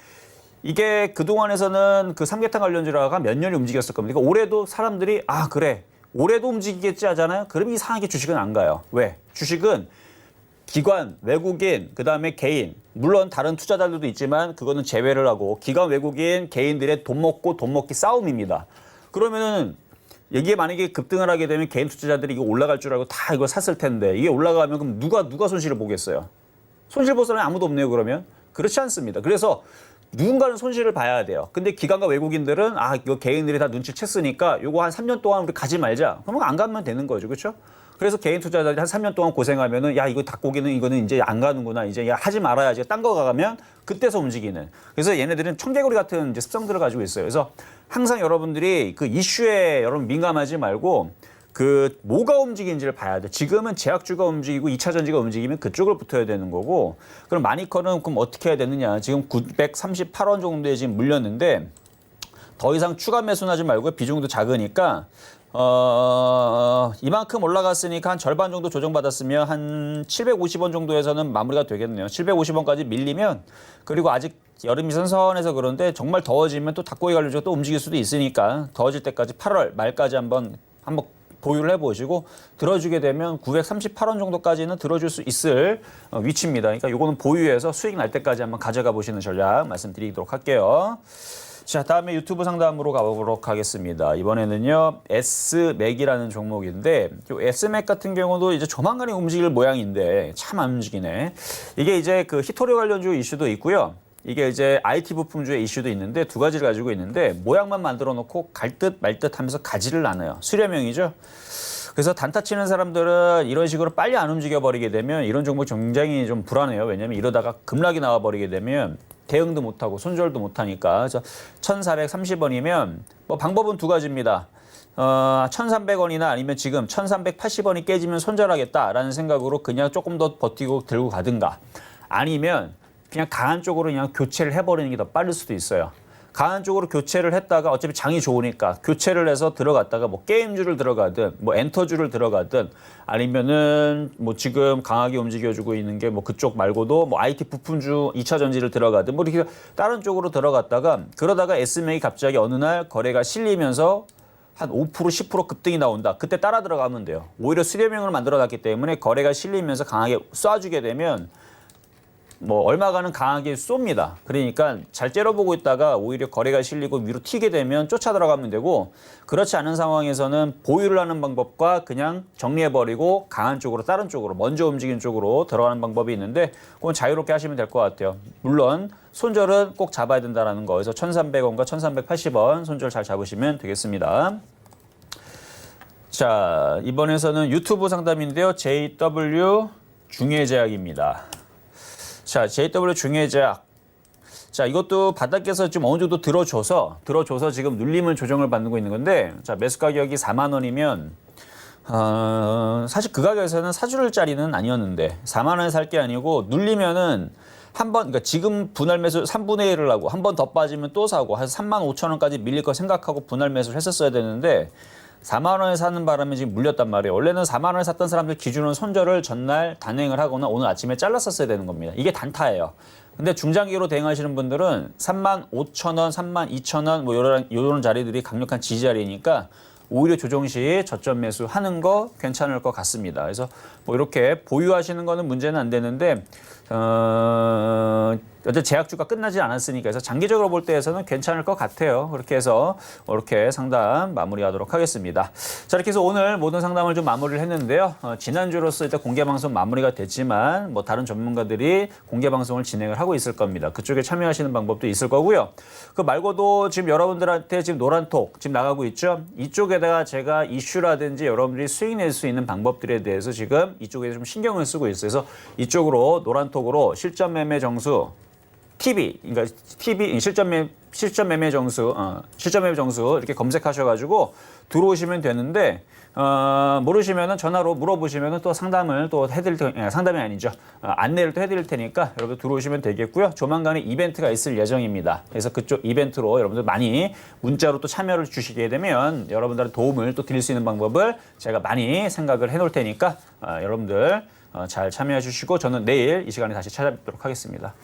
이게 그동안에서는 그 삼계탕 관련주라가 몇 년이 움직였을 겁니다. 그러니까 올해도 사람들이 아 그래 올해도 움직이겠지 하잖아요. 그럼 이상하게 주식은 안 가요. 왜? 주식은 기관, 외국인, 그다음에 개인 물론 다른 투자자들도 있지만 그거는 제외를 하고 기관, 외국인, 개인들의 돈 먹고 돈 먹기 싸움입니다. 그러면은 이게 만약에 급등을 하게 되면 개인 투자자들이 이거 올라갈 줄 알고 다 이거 샀을 텐데 이게 올라가면 그럼 누가 손실을 보겠어요? 손실 볼 사람이 아무도 없네요. 그러면 그렇지 않습니다. 그래서 누군가는 손실을 봐야 돼요. 근데 기관과 외국인들은 아 이거 개인들이 다 눈치 챘으니까 이거 한 3년 동안 우리 가지 말자. 그러면 안 가면 되는 거죠, 그렇죠? 그래서 개인 투자자들이 한 3년 동안 고생하면은 야 이거 닭고기는 이거는 이제 안 가는구나. 이제 야 하지 말아야지. 딴 거 가면 그때서 움직이는. 그래서 얘네들은 청개구리 같은 이제 습성들을 가지고 있어요. 그래서 항상 여러분들이 그 이슈에 여러분 민감하지 말고 그 뭐가 움직이는지를 봐야 돼. 지금은 제약주가 움직이고 2차 전지가 움직이면 그쪽을 붙어야 되는 거고. 그럼 마니커는 그럼 어떻게 해야 되느냐? 지금 938원 정도에 지금 물렸는데 더 이상 추가 매수는 하지 말고 비중도 작으니까 이만큼 올라갔으니까 한 절반 정도 조정받았으면 한 750원 정도에서는 마무리가 되겠네요. 750원까지 밀리면 그리고 아직 여름이 선선해서 그런데 정말 더워지면 또 닭고기 관련주가 또 움직일 수도 있으니까 더워질 때까지 8월 말까지 한번 보유를 해보시고 들어주게 되면 938원 정도까지는 들어줄 수 있을 위치입니다. 그러니까 이거는 보유해서 수익 날 때까지 한번 가져가 보시는 전략 말씀드리도록 할게요. 자, 다음에 유튜브 상담으로 가보도록 하겠습니다. 이번에는요, S맥이라는 종목인데, 이 S맥 같은 경우도 이제 조만간에 움직일 모양인데, 참 안 움직이네. 이게 이제 그 히토리 관련주 이슈도 있고요. 이게 이제 IT 부품주의 이슈도 있는데, 두 가지를 가지고 있는데, 모양만 만들어 놓고 갈 듯 말 듯 하면서 가지를 않아요. 수렴형이죠. 그래서 단타 치는 사람들은 이런 식으로 빨리 안 움직여 버리게 되면 이런 종목 굉장히 좀 불안해요. 왜냐면 이러다가 급락이 나와 버리게 되면 대응도 못하고 손절도 못하니까. 그래서 1,430원이면 뭐 방법은 두 가지입니다. 1,300원이나 아니면 지금 1,380원이 깨지면 손절하겠다라는 생각으로 그냥 조금 더 버티고 들고 가든가 아니면 그냥 강한 쪽으로 그냥 교체를 해버리는 게 더 빠를 수도 있어요. 강한 쪽으로 교체를 했다가 어차피 장이 좋으니까 교체를 해서 들어갔다가 뭐 게임주를 들어가든 뭐 엔터주를 들어가든 아니면은 뭐 지금 강하게 움직여주고 있는 게 뭐 그쪽 말고도 뭐 IT 부품주 2차 전지를 들어가든 뭐 이렇게 다른 쪽으로 들어갔다가 그러다가 S맥이 갑자기 어느 날 거래가 실리면서 한 5% 10% 급등이 나온다. 그때 따라 들어가면 돼요. 오히려 수렴형을 만들어놨기 때문에 거래가 실리면서 강하게 쏴주게 되면 뭐 얼마간은 강하게 쏩니다. 그러니까 잘 째려보고 있다가 오히려 거래가 실리고 위로 튀게 되면 쫓아 들어가면 되고 그렇지 않은 상황에서는 보유를 하는 방법과 그냥 정리해버리고 강한 쪽으로 다른 쪽으로 먼저 움직이는 쪽으로 들어가는 방법이 있는데 그건 자유롭게 하시면 될 것 같아요. 물론 손절은 꼭 잡아야 된다는 거. 그래서 1,300원과 1,380원 손절 잘 잡으시면 되겠습니다. 자, 이번에서는 유튜브 상담인데요. JW 중해제약입니다. 자, JW 중해제약. 자, 이것도 바닥에서 좀 어느 정도 들어줘서 지금 눌림을 조정을 받고 있는 건데, 자, 매수 가격이 4만 원이면, 사실 그 가격에서는 사주를짜리는 아니었는데, 4만 원에 살 게 아니고, 눌리면은 그러니까 지금 분할 매수 3분의 1을 하고, 한 번 더 빠지면 또 사고, 해서 3만 5천 원까지 밀릴 거 생각하고 분할 매수를 했었어야 되는데, 4만 원에 사는 바람에 지금 물렸단 말이에요. 원래는 4만 원에 샀던 사람들 기준으로는 손절을 전날 단행을 하거나 오늘 아침에 잘랐었어야 되는 겁니다. 이게 단타예요. 근데 중장기로 대응하시는 분들은 3만 5천 원, 3만 2천 원 뭐 이런 자리들이 강력한 지지 자리니까 오히려 조정 시 저점 매수 하는 거 괜찮을 것 같습니다. 그래서 뭐 이렇게 보유하시는 거는 문제는 안 되는데 어제 제약주가 끝나지 않았으니까 해서 장기적으로 볼 때에서는 괜찮을 것 같아요. 그렇게 해서 이렇게 상담 마무리하도록 하겠습니다. 자, 이렇게 해서 오늘 모든 상담을 좀 마무리를 했는데요. 지난주로서 일단 공개 방송 마무리가 됐지만 뭐 다른 전문가들이 공개 방송을 진행을 하고 있을 겁니다. 그쪽에 참여하시는 방법도 있을 거고요. 그 말고도 지금 여러분들한테 지금 노란톡 지금 나가고 있죠. 이쪽에다가 제가 이슈라든지 여러분들이 수익 낼 수 있는 방법들에 대해서 지금 이쪽에 좀 신경을 쓰고 있어요. 그래서 이쪽으로 노란톡으로 실전 매매 정수 TV, 그러니까 TV 실전 매매 정수 이렇게 검색하셔가지고 들어오시면 되는데 모르시면은 전화로 물어보시면은 또 상담을 또 상담이 아니죠. 안내를 또 해드릴 테니까 여러분 들어오시면 되겠고요. 조만간에 이벤트가 있을 예정입니다. 그래서 그쪽 이벤트로 여러분들 많이 문자로 또 참여를 주시게 되면 여러분들의 도움을 또 드릴 수 있는 방법을 제가 많이 생각을 해놓을 테니까 여러분들 잘 참여해 주시고 저는 내일 이 시간에 다시 찾아뵙도록 하겠습니다.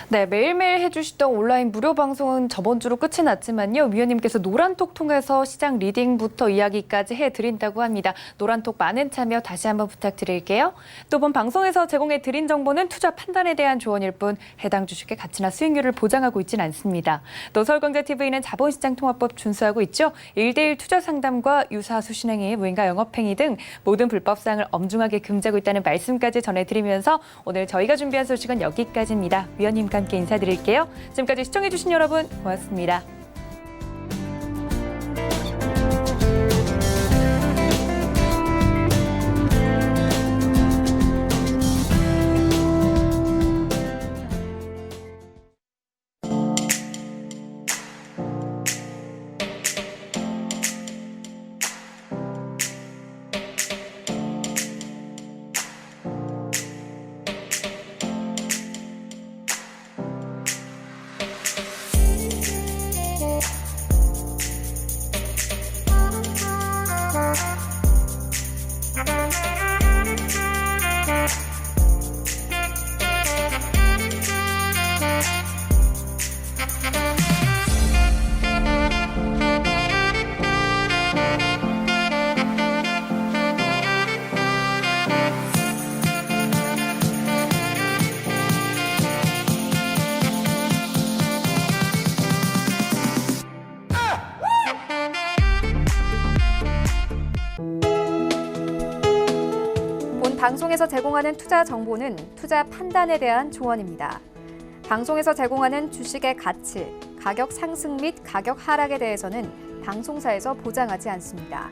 네, 매일매일 해주시던 온라인 무료 방송은 저번 주로 끝이 났지만요. 위원님께서 노란톡 통해서 시장 리딩부터 이야기까지 해드린다고 합니다. 노란톡 많은 참여 다시 한번 부탁드릴게요. 또 본 방송에서 제공해드린 정보는 투자 판단에 대한 조언일 뿐 해당 주식의 가치나 수익률을 보장하고 있지는 않습니다. 또 서울경제TV는 자본시장통화법 준수하고 있죠. 1:1 투자 상담과 유사 수신행위, 무인가 영업행위 등 모든 불법사항을 엄중하게 금지하고 있다는 말씀까지 전해드리면서 오늘 저희가 준비한 소식은 여기까지입니다. 위원님과 함께 인사드릴게요. 지금까지 시청해주신 여러분 고맙습니다. 방송에서 제공하는 투자 정보는 투자 판단에 대한 조언입니다. 방송에서 제공하는 주식의 가치, 가격 상승 및 가격 하락에 대해서는 방송사에서 보장하지 않습니다.